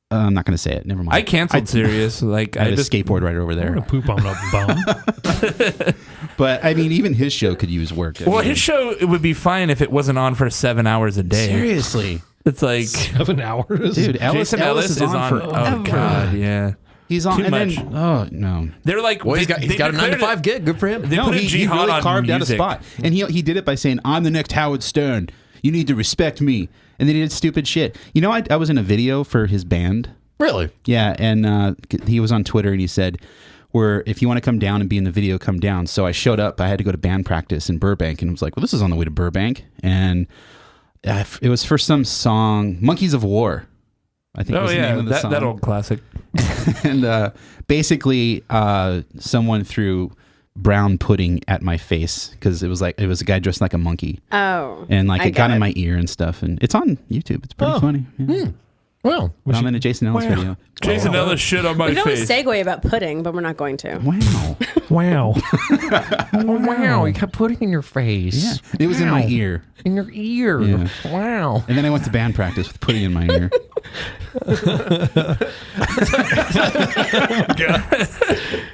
I'm not going to say it. Never mind. I canceled Sirius. Like I had a just skateboard right over I'm there. gonna poop on the bum. But I mean, even his show could use work. I well, mean, his show it would be fine if it wasn't on for 7 hours a day. seriously, It's like 7 hours, dude. Ellis Ellis is on Oh forever. god, yeah. He's on. Too and much. Then, oh no. They're like, Well, he's got they a 9 to declared 5 it- gig. Good for him. They No, put a he jihad really on carved out a music. spot, and he did it by saying, "I'm the next Howard Stern. You need to respect me." And then he did stupid shit. You know, I was in a video for his band. Really? Yeah, and he was on Twitter and he said, "Where if you want to come down and be in the video, come down." So I showed up. I had to go to band practice in Burbank, and was like, "Well, this is on the way to Burbank," and it was for some song, "Monkeys of War." I think Oh was the name yeah, of the song. that old classic. And basically, someone threw brown pudding at my face because it was a guy dressed like a monkey, Oh. and like I it got get in it. my ear and stuff. And it's on YouTube. It's pretty funny. Yeah. Well, But I'm in a Jason Ellis video. Jason Ellis shit on my We can always face. segue about pudding, but we're not going to. Wow. Wow. wow, you kept putting in your face. Yeah, it was in my ear, In your ear. Yeah. Wow. and then I went to band practice with pudding in my ear.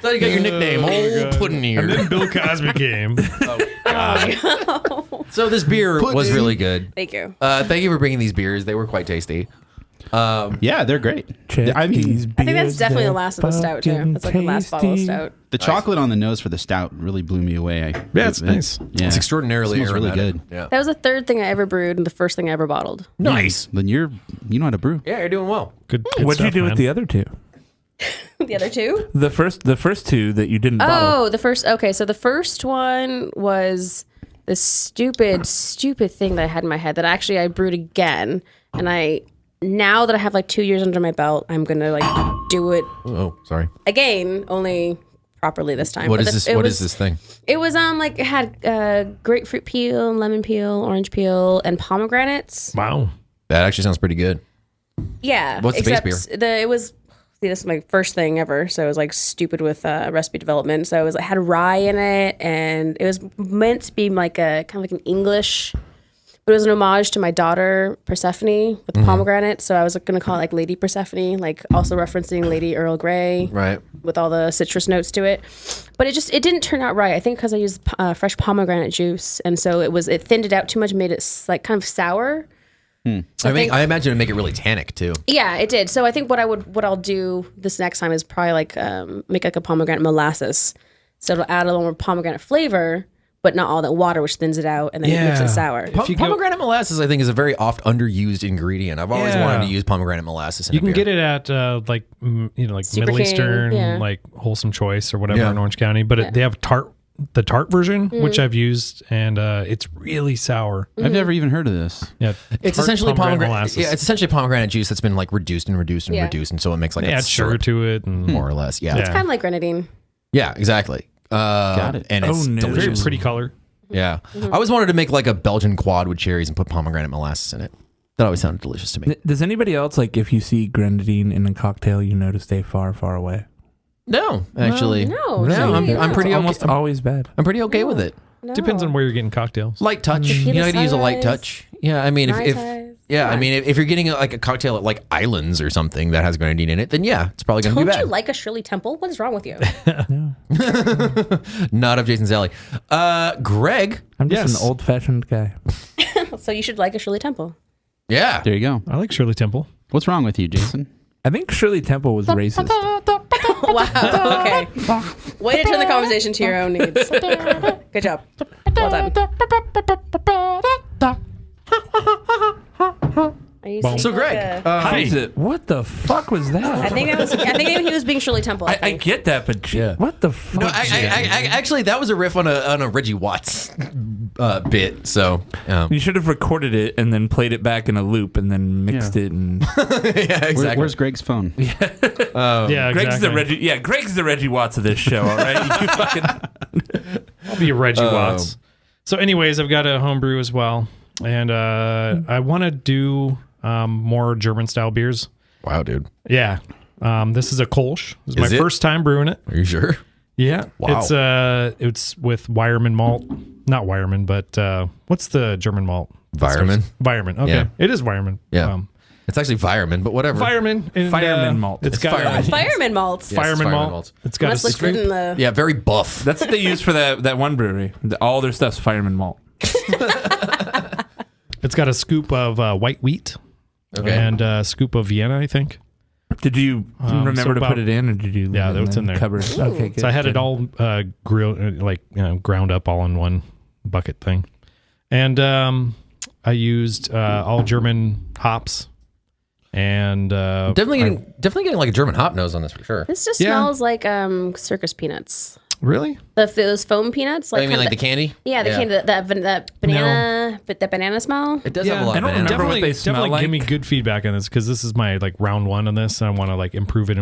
So you got your nickname, Old Pudding And then Ear. Bill Cosby came. So this beer was Pudding. really good. Thank you. Thank you for bringing these beers. They were quite tasty. Yeah, they're great. Check I mean, these I think that's beers, definitely the they're last of the stout too. fucking That's like the last bottle of tasty. stout. the chocolate on the nose for the stout really blew me away. Yeah, it's nice. Yeah, It's extraordinarily Smells really aromatic. good. Yeah. That was the third thing I ever brewed and the first thing I ever bottled. Nice. Then you know how to brew. Yeah, you're doing well. Good What'd you stuff, do man. with the other two? The other two? The first two that you didn't bottle. Oh, the first. Okay, so the first one was this stupid thing that I had in my head that actually I brewed again, and now that I have like 2 years under my belt, I'm gonna like do it Oh, sorry. again, only properly this time. What But is this? What is this thing? It was like it had grapefruit peel, lemon peel, orange peel, and pomegranates. Wow. That actually sounds pretty good. Yeah. What's the base except it was. See, this is my first thing ever, so it was like stupid with recipe development. So it had rye in it, and it was meant to be like a kind of like an English, but it was an homage to my daughter Persephone with pomegranate. So I was going to call it like Lady Persephone, like also referencing Lady Earl Grey, Right. with all the citrus notes to it. But it didn't turn out right. I think because I used fresh pomegranate juice, and so it thinned it out too much, made it like kind of sour. So I imagine it'd make it really tannic too. Yeah, it did. So I think what I'll do this next time is probably like make like a pomegranate molasses. So it'll add a little more pomegranate flavor, but not all that water, which thins it out and then it makes Yeah. it sour. Pomegranate molasses, I think, is a very oft underused ingredient. I've always Yeah. wanted to use pomegranate molasses. In You a can beer. get it at like Super Middle King, Eastern, yeah. like Wholesome Choice or whatever Yeah. in Orange County, but they have the tart version, which I've used, and it's really sour. I've never even heard of this. Yeah, It's tart essentially pomegranate. molasses. Yeah, it's essentially pomegranate juice that's been like reduced and reduced and Yeah. reduced, and so it makes like they a add sugar syrup, to it, and more or less. Yeah. Yeah. Kind of like grenadine. Yeah, exactly. Got it. And it's Oh, no. very delicious. pretty color. Yeah. I always wanted to make like a Belgian quad with cherries and put pomegranate molasses in it. That always sounded delicious to me. Does anybody else like if you see grenadine in a cocktail, you know to stay far, far away? No, actually. No, No, I'm pretty It's okay. almost always bad. I'm pretty okay with it. No. Depends on where you're getting cocktails. Light touch. You Tequila know, to use a light sunrise. touch. Yeah, I mean, if Mai-tais. yeah, I Yeah. mean, if you're getting like a cocktail at like Islands or something that has grenadine in it, then yeah, it's probably going to be Don't bad. you like a Shirley Temple? What is wrong with you? Not of Jason's alley. Greg. I'm just Yes. an old-fashioned guy. So you should like a Shirley Temple. Yeah. There you go. I like Shirley Temple. What's wrong with you, Jason? I think Shirley Temple was racist. Wow. Okay. Way to turn the conversation to your own needs. Good job. Well done. Are you Boom. saying So Greg, like a- How is it? What the fuck was that? I think he was being Shirley Temple. I think. get that, but Yeah. what the fuck? no, I actually that was a riff on a Reggie Watts bit. So You should have recorded it and then played it back in a loop and then mixed it. And yeah, exactly. Where's Greg's phone? Yeah, Greg's exactly. the Reggie. Yeah, Greg's the Reggie Watts of this show. All right, you fucking. I'll be Reggie Watts. So, anyways, I've got a homebrew as well, and I want to do more German style beers. Wow, dude. Yeah, this is a Kolsch. This is my Is it? first time brewing it. Are you sure? Yeah, Wow. it's with Weyermann malt, not Weyermann, but what's the German malt? Weyermann. Weyermann. Okay, Yeah. it is Weyermann. Yeah. It's actually fireman, but whatever. Fireman. And, Fireman malt. It's got fireman. Fireman malts. Yes, fireman fireman malt. malt. It's got Must a look good in the. Yeah, very buff. That's what they use for that one brewery. All their stuff's fireman malt. It's got a scoop of white wheat Okay. and a scoop of Vienna, I think. Did you remember so to about- put it in, or did you? Yeah, leave it it's in there. Cupboard. Okay, good. So I had it good. all grilled, ground up all in one bucket thing. And I used all German hops. And Definitely getting like a German hop nose on this for sure. This just Yeah. smells like circus peanuts. really? Those foam peanuts. I mean, kinda like the candy. Yeah, the candy, that banana, but the banana smell. It does have a lot I of don't banana. remember what they smell definitely like. give me good feedback on this because this is my like round one on this. And I want to like improve it.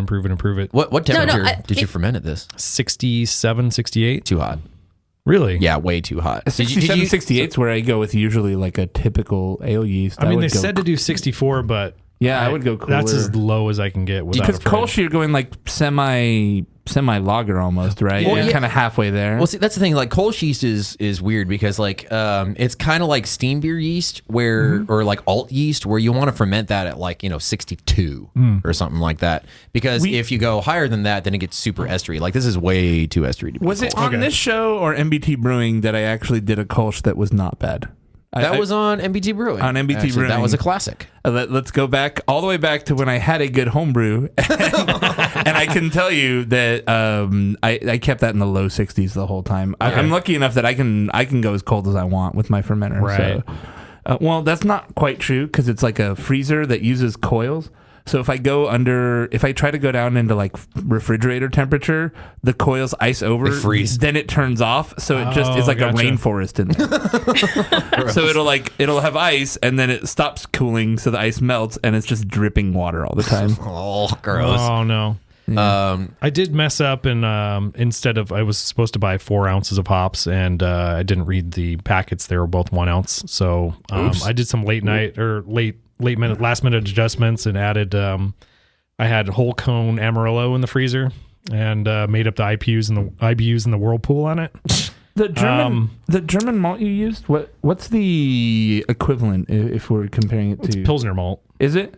What temperature I- did you ferment at this? 67, 68. Too hot. Really? Yeah, way too hot. 67, 68 is where I go with usually like a typical ale yeast. I mean, would they go- said to do 64, but I would go cooler. that's as low as I can get without Because a fridge. Kolsch, you're going like semi lager almost, right? Well, You're yeah. kind of halfway there. Well, see, that's the thing. Like Kolsch yeast is weird because like it's kind of like steam beer yeast where or like alt yeast where you want to ferment that at like 62 or something like that because if you go higher than that then it gets super estery. Like this is way too estery to be Was it Kolsch. on this show or MBT Brewing that I actually did a Kolsch that was not bad? That was on MBT Brewing. On MBT Actually, Brewing. That was a classic. Let's go back all the way back to when I had a good homebrew, and I can tell you that I kept that in the low 60s the whole time. I'm lucky enough that I can go as cold as I want with my fermenter. Right. So, well, that's not quite true because it's like a freezer that uses coils. So if I try to go down into like refrigerator temperature, the coils ice over, They freeze. then it turns off. So it just is like gotcha. a rainforest in there. So it'll have ice and then it stops cooling, so the ice melts and it's just dripping water all the time. Oh, gross. Oh, no. I did mess up and instead of I was supposed to buy 4 ounces of hops and I didn't read the packets. They were both 1 ounce. So I did some last minute adjustments and added I had whole cone Amarillo in the freezer and made up the IBUs and the Whirlpool on it. The German malt you used, what's the equivalent if we're comparing it to Pilsner malt. Is it?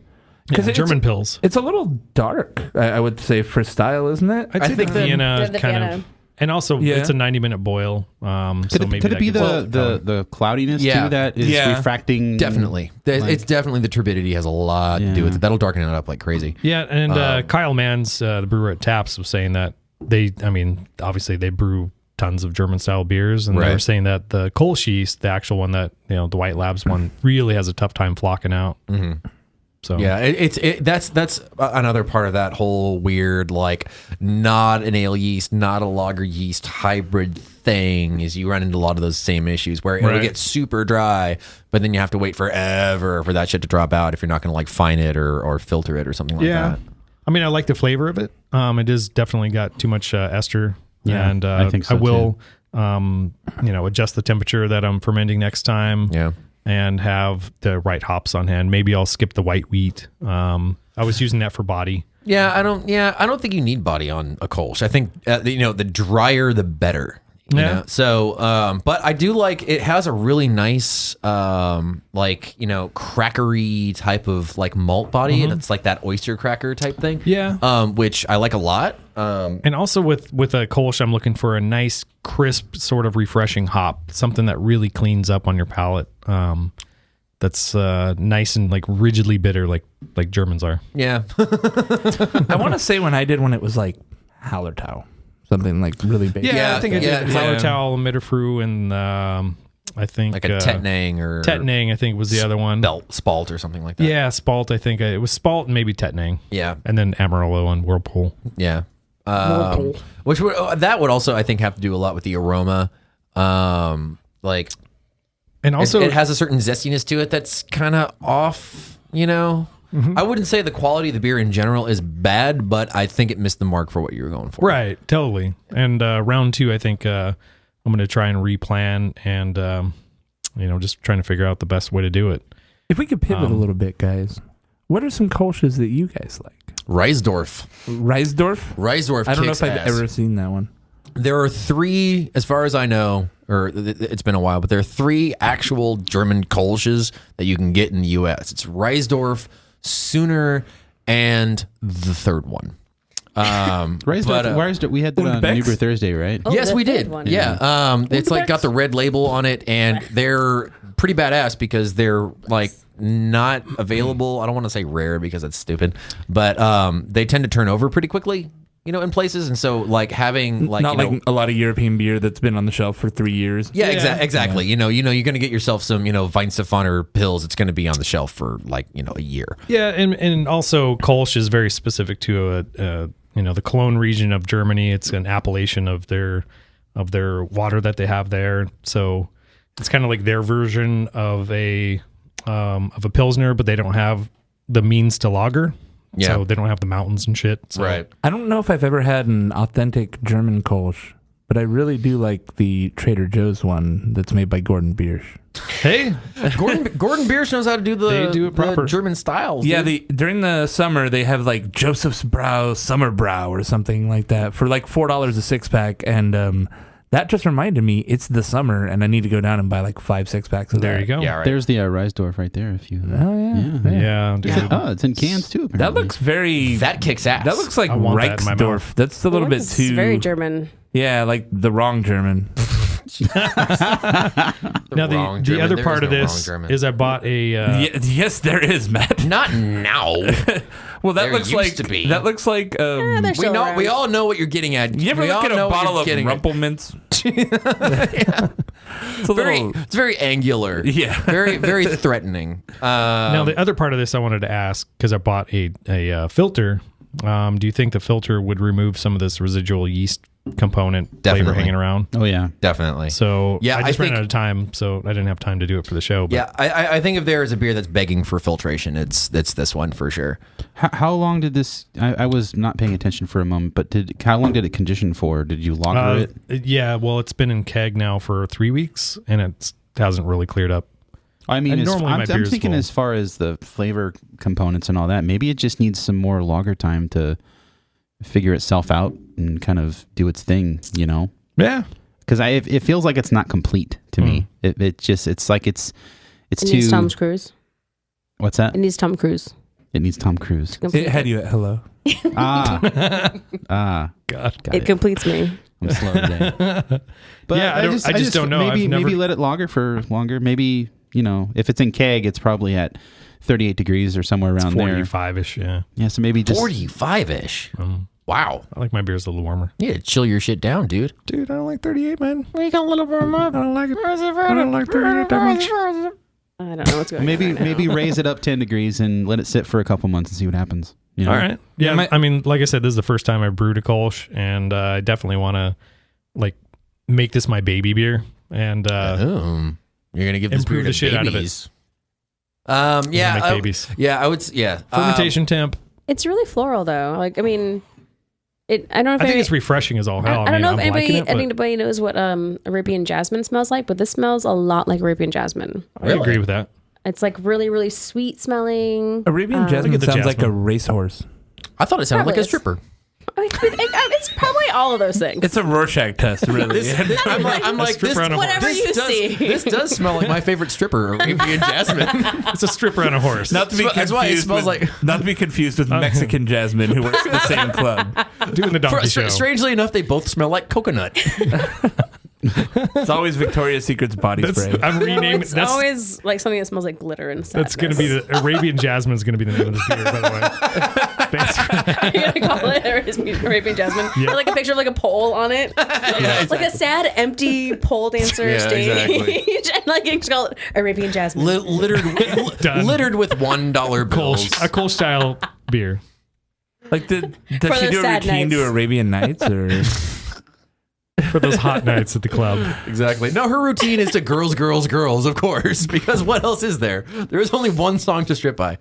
Yeah, German pills. It's a little dark, I would say, for style, isn't it? I'd say think the Vienna The kind Vienna. of, and also Yeah. it's a 90-minute boil. Could So maybe it that be gives the cloudiness Yeah. too that is Yeah. refracting? Definitely. It's definitely the turbidity has a lot to do with it. That'll darken it up like crazy. Yeah, and Kyle Manns, the brewer at Taps, was saying that obviously they brew tons of German style beers, and they were Right. saying that the Kolsch yeast, the actual one that the White Labs one, really has a tough time flocking out. Mm-hmm. So Yeah, that's another part of that whole weird like not an ale yeast, not a lager yeast hybrid thing is you run into a lot of those same issues where it'll Right. get super dry, but then you have to wait forever for that shit to drop out if you're not going to like fine it or filter it or something like yeah. that. I mean, I like the flavor of it. It is definitely got too much ester. Yeah, and I think so, I will, adjust the temperature that I'm fermenting next time. Yeah. And have the right hops on hand. Maybe I'll skip the white wheat. I was using that for body. I don't think you need body on a Kolsch. I think the drier the better. You Yeah. know? So, but I do like it has a really nice, crackery type of like malt body, and it's like that oyster cracker type thing. Yeah. Which I like a lot. And also with a Kolsch, I'm looking for a nice, crisp, sort of refreshing hop, something that really cleans up on your palate. That's nice and like rigidly bitter, like Germans are. Yeah. I want to say when it was like Hallertau, something like really big. Yeah, I think I did yeah. Hallertau, Mitterfrew, and I think like a Tetnang or Tetnang, I think was the other one. Spalt or something like that. Yeah, Spalt. I think it was Spalt and maybe Tetnang. Yeah. And then Amarillo and Whirlpool. Yeah. Which that would also I think have to do a lot with the aroma. Like And also, it has a certain zestiness to it that's kind of off, I wouldn't say the quality of the beer in general is bad, but I think it missed the mark for what you were going for. right, totally. And round 2, I think I'm going to try and replan and, just trying to figure out the best way to do it. If we could pivot a little bit, guys, what are some Kolsches that you guys like? Reisdorf. Reisdorf? I don't know kicks if I've ass. ever seen that one. There are 3, as far as I know, or it's been a while, but there are 3 actual German Kolsches that you can get in the U.S. It's Reisdorf, Sooner and the third one. We had that on Beck's? Uber Thursday, right? Oh, Yes, the we third did. one. Yeah. It's like got the red label on it, and they're pretty badass because they're like not available. I don't want to say rare because that's stupid, but they tend to turn over pretty quickly, in places. And so like having like, Not like a lot of European beer that's been on the shelf for 3 years. yeah, exactly. Yeah. You're going to get yourself some, Weizenstephaner pills. It's going to be on the shelf for like, a year. Yeah, and also Kolsch is very specific to the Cologne region of Germany. It's an appellation of their water that they have there. So it's kind of like their version of a Pilsner, but they don't have the means to lager. Yeah. So they don't have the mountains and shit. So. Right. I don't know if I've ever had an authentic German Kolsch, but I really do like the Trader Joe's one that's made by Gordon Biersch. Hey, Gordon Biersch knows how to do They do it proper. the German styles. Yeah, dude. during the summer they have like Joseph's Brau Summer Brow or something like that for like $4 a six pack, and that just reminded me it's the summer and I need to go down and buy like 5-6 packs of there that. you go. Yeah, right. There's the Reisdorf right there. If you, Oh yeah. Yeah, dude. Oh, it's in cans too. Apparently. That looks very. That kicks ass. That looks like I want that in my Reichsdorf. mouth. That's a little bit It's too. very German. Yeah, like the wrong German. Now wrong the German. other There part is of no wrong this German. is I bought a Yes, there is, Matt. Not now. Well, that There looks used like to be. that looks like. They're we still know. around. We all know what you're getting at. You ever we look all at a know what bottle you're of getting at. Rumpelmints? It's a little. It's very angular. Yeah. Very, very threatening. Now the other part of this I wanted to ask, because I bought a filter. Do you think the filter would remove some of this residual yeast component flavor Definitely. hanging around? Oh yeah. Definitely. So Yeah, I just I ran think- out of time, so I didn't have time to do it for the show. But Yeah, I think if there is a beer that's begging for filtration, it's this one for sure. How long did this? I was not paying attention for a moment, but how long did it condition for? Did you lager it? yeah, well, it's been in keg now for 3 weeks, and it hasn't really cleared up. I mean, And normally my I'm beer's thinking full. as far as the flavor components and all that, maybe it just needs some more lager time to figure itself out and kind of do its thing, Yeah. Because it feels like it's not complete to me. It's like it's It too. needs Tom Cruise. What's that? It needs Tom Cruise. It needs Tom Cruise. It had you at hello. God. God. Got It completes me. I'm slow today. But Yeah, I just don't know. Maybe I've never- maybe let it lager for longer. Maybe if it's in keg, it's probably at 38 degrees or somewhere around there. 45-ish, yeah. Yeah, so maybe just 45-ish. Wow. I like my beers a little warmer. You need to chill your shit down, dude. Dude, I don't like 38, man. We got a little warm up. I don't like it. I don't like 38 that much. I don't know what's going on. maybe right now. maybe raise it up 10 degrees and let it sit for a couple months and see what happens. All right. Yeah, I mean, like I said, this is the first time I've brewed a Kolsch, and I definitely want to make this my baby beer. And You're gonna give this beer improve to the shit out of it. babies. make babies. Yeah, I would. Yeah, Fermentation temp. It's really floral, though. I mean, I don't know if I think it's refreshing as all hell. I don't know if I'm liking anybody knows what Arabian jasmine smells like, but this smells a lot like Arabian jasmine. I agree with that. It's like really, really sweet smelling. Arabian jasmine Look at the sounds like a jasmine. racehorse. I thought it sounded like Probably a is. stripper. It's probably all of those things. It's a Rorschach test, really. I'm like this. stripper on a horse. Whatever you does, see. This does smell like my favorite stripper, Arabian jasmine. It's a stripper on a horse. Not to be That's why it confused smells with, like- not to be confused with Mexican Jasmine, who works at the same club. Doing the donkey show. Strangely enough, they both smell like coconut. It's always Victoria's Secret's body spray. I'm renaming. It's That's always like something that smells like glitter and sadness. that's going to be the Arabian Jasmine is going to be the name of this beer, by the way. Thanks. You're gonna call it Arabian jasmine. Yeah. Or like a picture of like a pole on it, like a sad, empty pole dancer Yeah, stage, exactly. and like you just call it Arabian jasmine. Done. littered with $1 bills. A Kolsch style beer. Like, does she those do a sad routine nights. to Arabian Nights? Or For those hot nights at the club. Exactly. No, her routine is to girls, girls, girls, of course, because what else is there? There is only one song to strip by.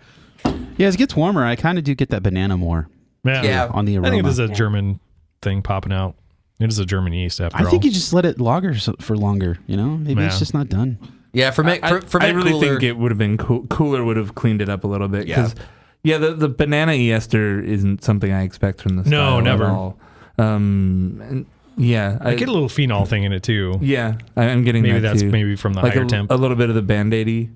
Yeah, as it gets warmer, I kind of do get that banana more Yeah. on the I aroma. think it is a German thing popping out. It is a German yeast after all. I think you just let it lager for longer, Maybe it's Yeah. just not done. Yeah, for I really cooler, think it would have been cooler would have cleaned it up a little bit. Yeah. The banana ester isn't something I expect from the style never. at all. And yeah, I get a little phenol thing in it too. Yeah, I'm getting Maybe that that's too. maybe from the Like higher temp. a little bit of the Band-Aidy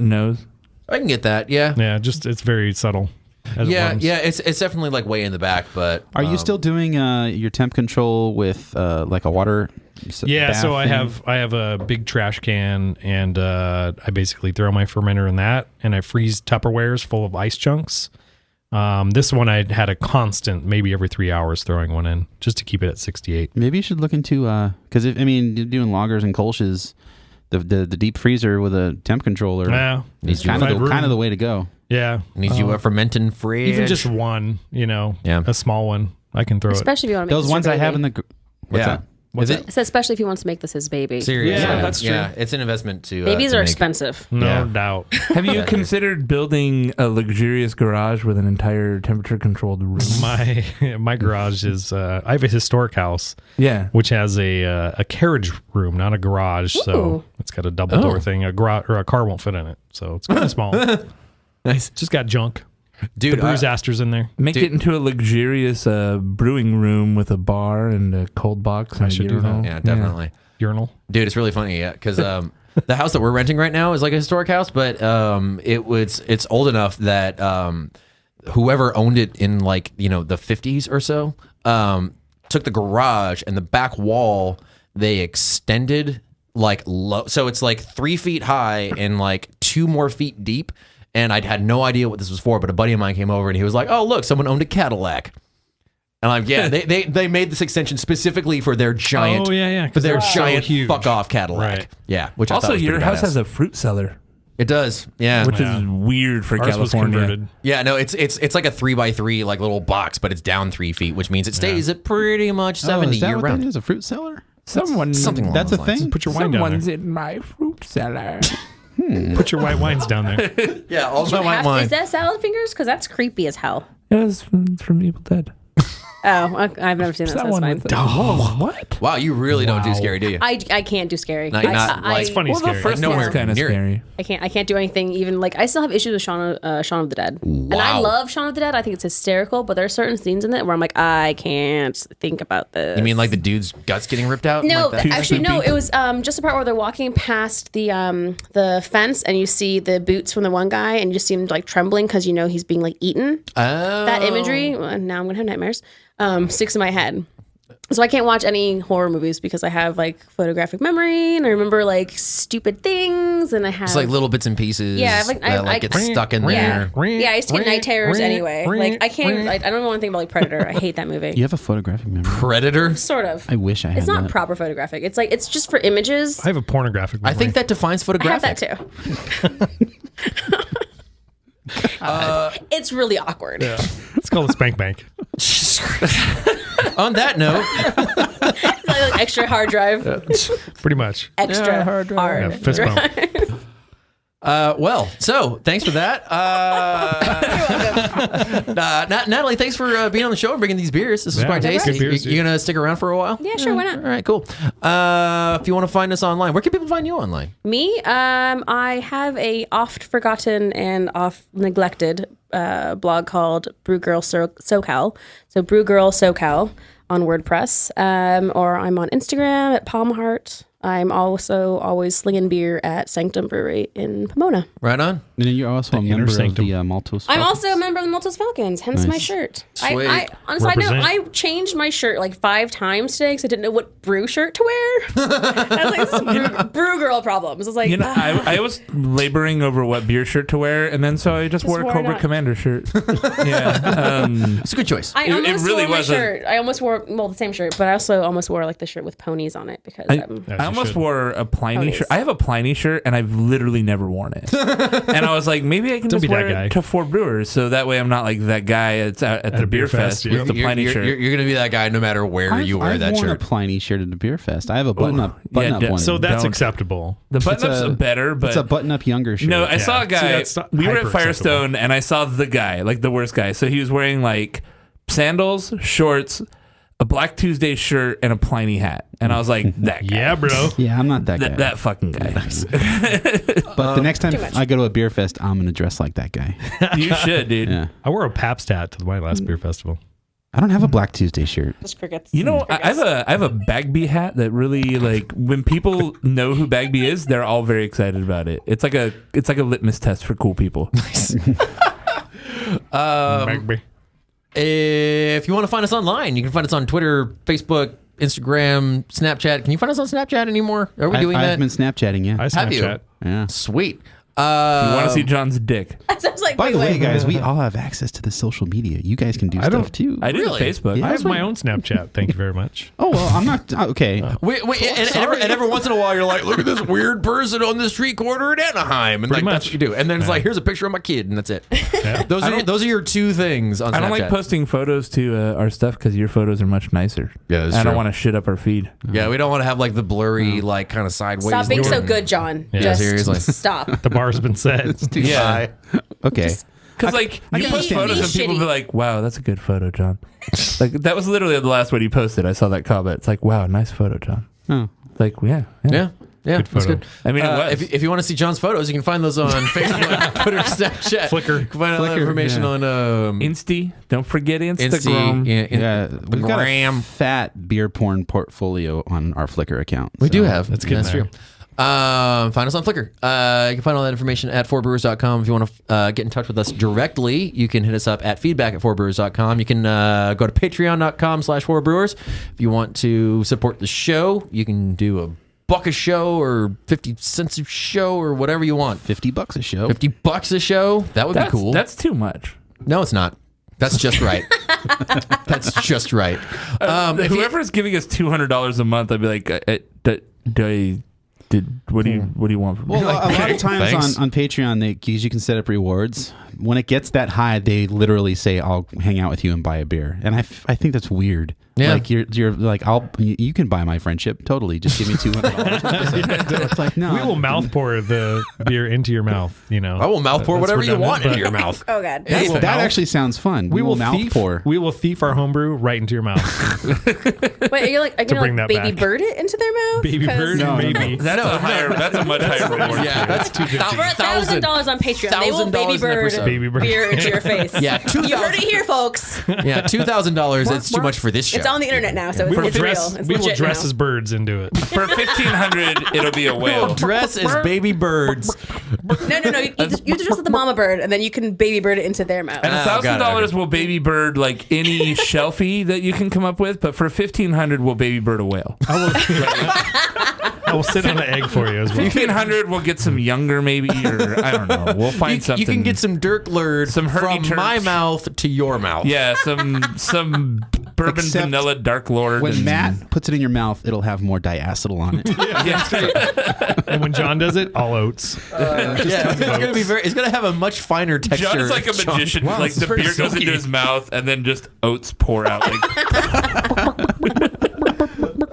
nose. I can get that. Yeah. Yeah, just it's very subtle. As it Yeah, runs. yeah, it's definitely like way in the back, but Are you still doing your temp control with like a water? Yeah, bath so I thing? have a big trash can, and I basically throw my fermenter in that, and I freeze Tupperwares full of ice chunks. This one I had a constant, maybe every 3 hours, throwing one in just to keep it at 68. Maybe you should look into because you're doing lagers and kolsches, the deep freezer with a temp controller Yeah, is kind of the way to go. yeah. needs you a fermenting fridge. Even just one, Yeah. a small one, I can throw Especially if you want to make Those this ones your I have baby. in the what's Yeah. that? Is it? I said especially if he wants to make this his baby. Serious? Yeah, that's true. Yeah, it's an investment to Babies to are make. expensive. No Yeah. doubt. Have you considered building a luxurious garage with an entire temperature controlled room? My garage is I have a historic house Yeah. which has a carriage room, not a garage. So Ooh. it's got a double door thing. A garage or a car won't fit in it, so it's kind of small. Nice, Just got junk. dude. The Brews Asters in there. Make it into a luxurious brewing room with a bar and a cold box. And I a should do urinal. that. Yeah, definitely. Urinal. Dude, it's really funny, yeah, because the house that we're renting right now is like a historic house, but it's old enough that whoever owned it in like the 50s or so took the garage and the back wall they extended like low, so it's like 3 feet high and like 2 more feet deep. And I'd had no idea what this was for, but a buddy of mine came over and he was like, "Oh, look, someone owned a Cadillac." And I'm like, yeah, they made this extension specifically for their giant, Oh, yeah. for their 'cause it's so giant huge. fuck off Cadillac. Right. Yeah, which I Also, thought was your pretty house badass. has a fruit cellar, It does, yeah, which is weird for Ours was California. converted. yeah. No, it's like a 3x3 like little box, but it's down 3 feet, which means it stays at pretty much 70 is that year what that round. is? A fruit cellar? Something along That's a those lines. thing. Put your wine down Someone's there. in my fruit cellar. Put your white wines down there. Yeah, all my white Is wine. that salad fingers? Because that's creepy as hell. It was from Evil Dead. Oh, I've never seen that. So that's fine. What? Wow, you really don't do Wow. scary, do you? I can't do scary. Not- not like- It's funny Well, the scary. first Nowhere one's kind of near it. scary. I can't do anything. Even like I still have issues with Shaun of the Dead, and I Wow. love Shaun of the Dead. I think it's hysterical, but there are certain scenes in it where I'm like, I can't think about this. You mean like the dude's guts getting ripped out? No, like that? actually, no. It was just the part where they're walking past the fence, and you see the boots from the one guy, and you just see him like trembling because he's being like eaten. Oh. That imagery. Well, now I'm gonna have nightmares. Sticks in my head. So I can't watch any horror movies because I have like photographic memory and I remember like stupid things and I have It's like little bits and pieces. Yeah, that get stuck in yeah. there. Yeah, I used to get night terrors anyway. Like I can't. I don't know anything about like Predator. I hate that movie. You have a photographic memory. Predator. Sort of. I wish I had It's not that. proper photographic. It's like it's just for images. I have a pornographic I memory. think that defines I have photographic. that too. It's really awkward. It's called a spank bank. On that note, It's like extra hard drive. Pretty much. Extra hard. Yeah, fist bump. well, so thanks for that. Natalie, thanks for being on the show and bringing these beers. This was Yeah, quite tasty. good beers, You gonna stick around for a while? Yeah, sure. Why not? All right, cool. If you want to find us online, where can people find you online? Me, I have a oft forgotten and oft neglected blog called Brew Girl SoCal. So Brew Girl SoCal on WordPress, or I'm on Instagram at Palmheart. I'm also always slinging beer at Sanctum Brewery in Pomona. Right on. And then you're also a member of Sanctum. the Maltose. I'm Falcons. also a member of the Maltose Falcons, hence my shirt. Sweet. I on a side note, Represent. I changed my shirt like 5 times today because I didn't know what brew shirt to wear. I was like, this is brew girl problems. I was like, You know, I was laboring over what beer shirt to wear, and then so I just wore a wore Cobra not. Commander shirt. Yeah. It's a good choice. I It almost really wore my was a- shirt. I almost wore the same shirt, but I also almost wore like the shirt with ponies on it because I almost wore a Pliny Ponies. shirt. I have a Pliny shirt, and I've literally never worn it. And I was like, maybe I can Don't just be that wear guy. it to Four Brewers, so that way I'm not like that guy at the a beer fest yeah. with the Pliny shirt. You're gonna be that guy no matter where you wear I've that worn shirt. a Pliny shirt at the beer fest. I have a button-up yeah, one. So that's Don't. acceptable. The button-up's a- better, but it's a button-up younger shirt. no, I saw a See, guy. that's not We were at hyper-acceptable. Firestone, and I saw the guy, like the worst guy. So he was wearing like sandals, shorts, a Black Tuesday shirt, and a Pliny hat. And I was like, that guy. Yeah, bro. Yeah, I'm not that guy. That fucking guy. But the next time Too much. I go to a beer fest, I'm gonna dress like that guy. You should, dude. Yeah. I wore a Pabst hat to my last beer festival. I don't have a Black Tuesday shirt. Just crickets. You know, I have a Bagby hat that really like when people know who Bagby is, they're all very excited about it. It's like a litmus test for cool people. Bagby. If you want to find us online, you can find us on Twitter, Facebook, Instagram, Snapchat. Can you find us on Snapchat anymore? Are we doing that? I've been Snapchatting, yeah. I Have you? Snapchat. Yeah. Sweet. You want to see John's dick? I was like, By the way, wait. guys, we all have access to the social media. You guys can do I don't- stuff too. I do Really? Facebook. Yeah. I have my own Snapchat. Thank you very much. Oh, well, I'm not. Okay. And every once in a while, you're like, look at this weird person on the street corner in Anaheim, and like Pretty that's much. what you do. And then it's like, here's a picture of my kid, and that's it. Yeah. Those are your two things on Snapchat. I don't like posting photos to our stuff because your photos are much nicer. Yeah, that's I don't true. want to shit up our feed. Yeah, we don't want to have like the blurry, like kind of sideways. Stop being so look. good, John. Yeah, Just seriously. stop. The bar's been set. Yeah, Okay. because like you can post understand photos that. and people Shitty. be like, "Wow, that's a good photo, John." Like that was literally the last one you posted. I saw that comment. It's like, "Wow, nice photo, John." Oh. Like, yeah. Yeah. Yeah, that's photo. good. I mean, it was. if you want to see John's photos, you can find those on Facebook, Twitter, Snapchat, Flickr. You can find all that information yeah. on Insty. Don't forget Instagram. Insta. Yeah, we've got a Gram. fat beer porn portfolio on our Flickr account. We so- do have. Let's get That's there. true. Find us on Flickr. You can find all that information at fourbrewers.com. If you want to get in touch with us directly, you can hit us up at feedback@fourbrewers.com. You can go to patreon.com/fourbrewers. If you want to support the show, you can do a $1 a show or 50 cents a show or whatever you want. $50 a show. $50 a show? That would be cool. That's too much. No, it's not. That's just right. That's just right. If you- Whoever's giving us $200 a month, I'd be like, what do you want from me? Well, a lot of Thanks. times on Patreon, you can set up rewards. When it gets that high, they literally say, "I'll hang out with you and buy a beer," and I think that's weird. Yeah. Like you're like, you can buy my friendship totally. Just give me $200. It's like no, We will mouth pour the beer into your mouth. You know, I will mouth pour That's whatever you redundant, want into but your mouth. Oh God. Anything. That actually sounds fun. We will mouth thief. pour. We will thief our homebrew right into your mouth. Wait, are you like, are you bring gonna like that baby back. bird it into their mouth? Baby 'Cause bird, No, no, maybe. That's a much higher reward. Yeah, that's For $1,000 on Patreon, they will $1,000 baby an bird episode. Baby bird. beer into your face. Yeah, You heard it here, folks. Yeah, $2,000. It's too much for this show. It's on the internet now, so We will it's real. dress. It's We will legit dress now. as birds into it. For $1,500, it'll be a whale. Dress as baby birds. No. You have to dress as the mama bird, and then you can baby bird it into their mouth. And Oh, got it, $1,000 will baby bird like any shelfie that you can come up with, but for $1,500 will baby bird a whale. I will sit on an egg for you as well. $1,500 we'll get some younger maybe, or I don't know. We'll find something. You can get some Dirk Lurd Some from Hermy my Turks. mouth to your mouth. yeah, some bourbon Except vanilla Dark Lord. When and- Matt puts it in your mouth, it'll have more diacetyl on it. yeah. And when John does it, all oats. Yeah, it's gonna be very. It's gonna have a much finer texture. John's like a magician. Wow, like this the is very beer goes silky. into his mouth and then just oats pour out. Like,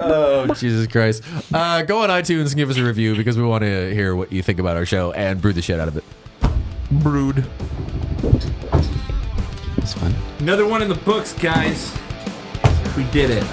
Oh, Jesus Christ. Go on iTunes and give us a review because we want to hear what you think about our show and brew the shit out of it. brewed. It's fun. Another one in the books, guys. We did it.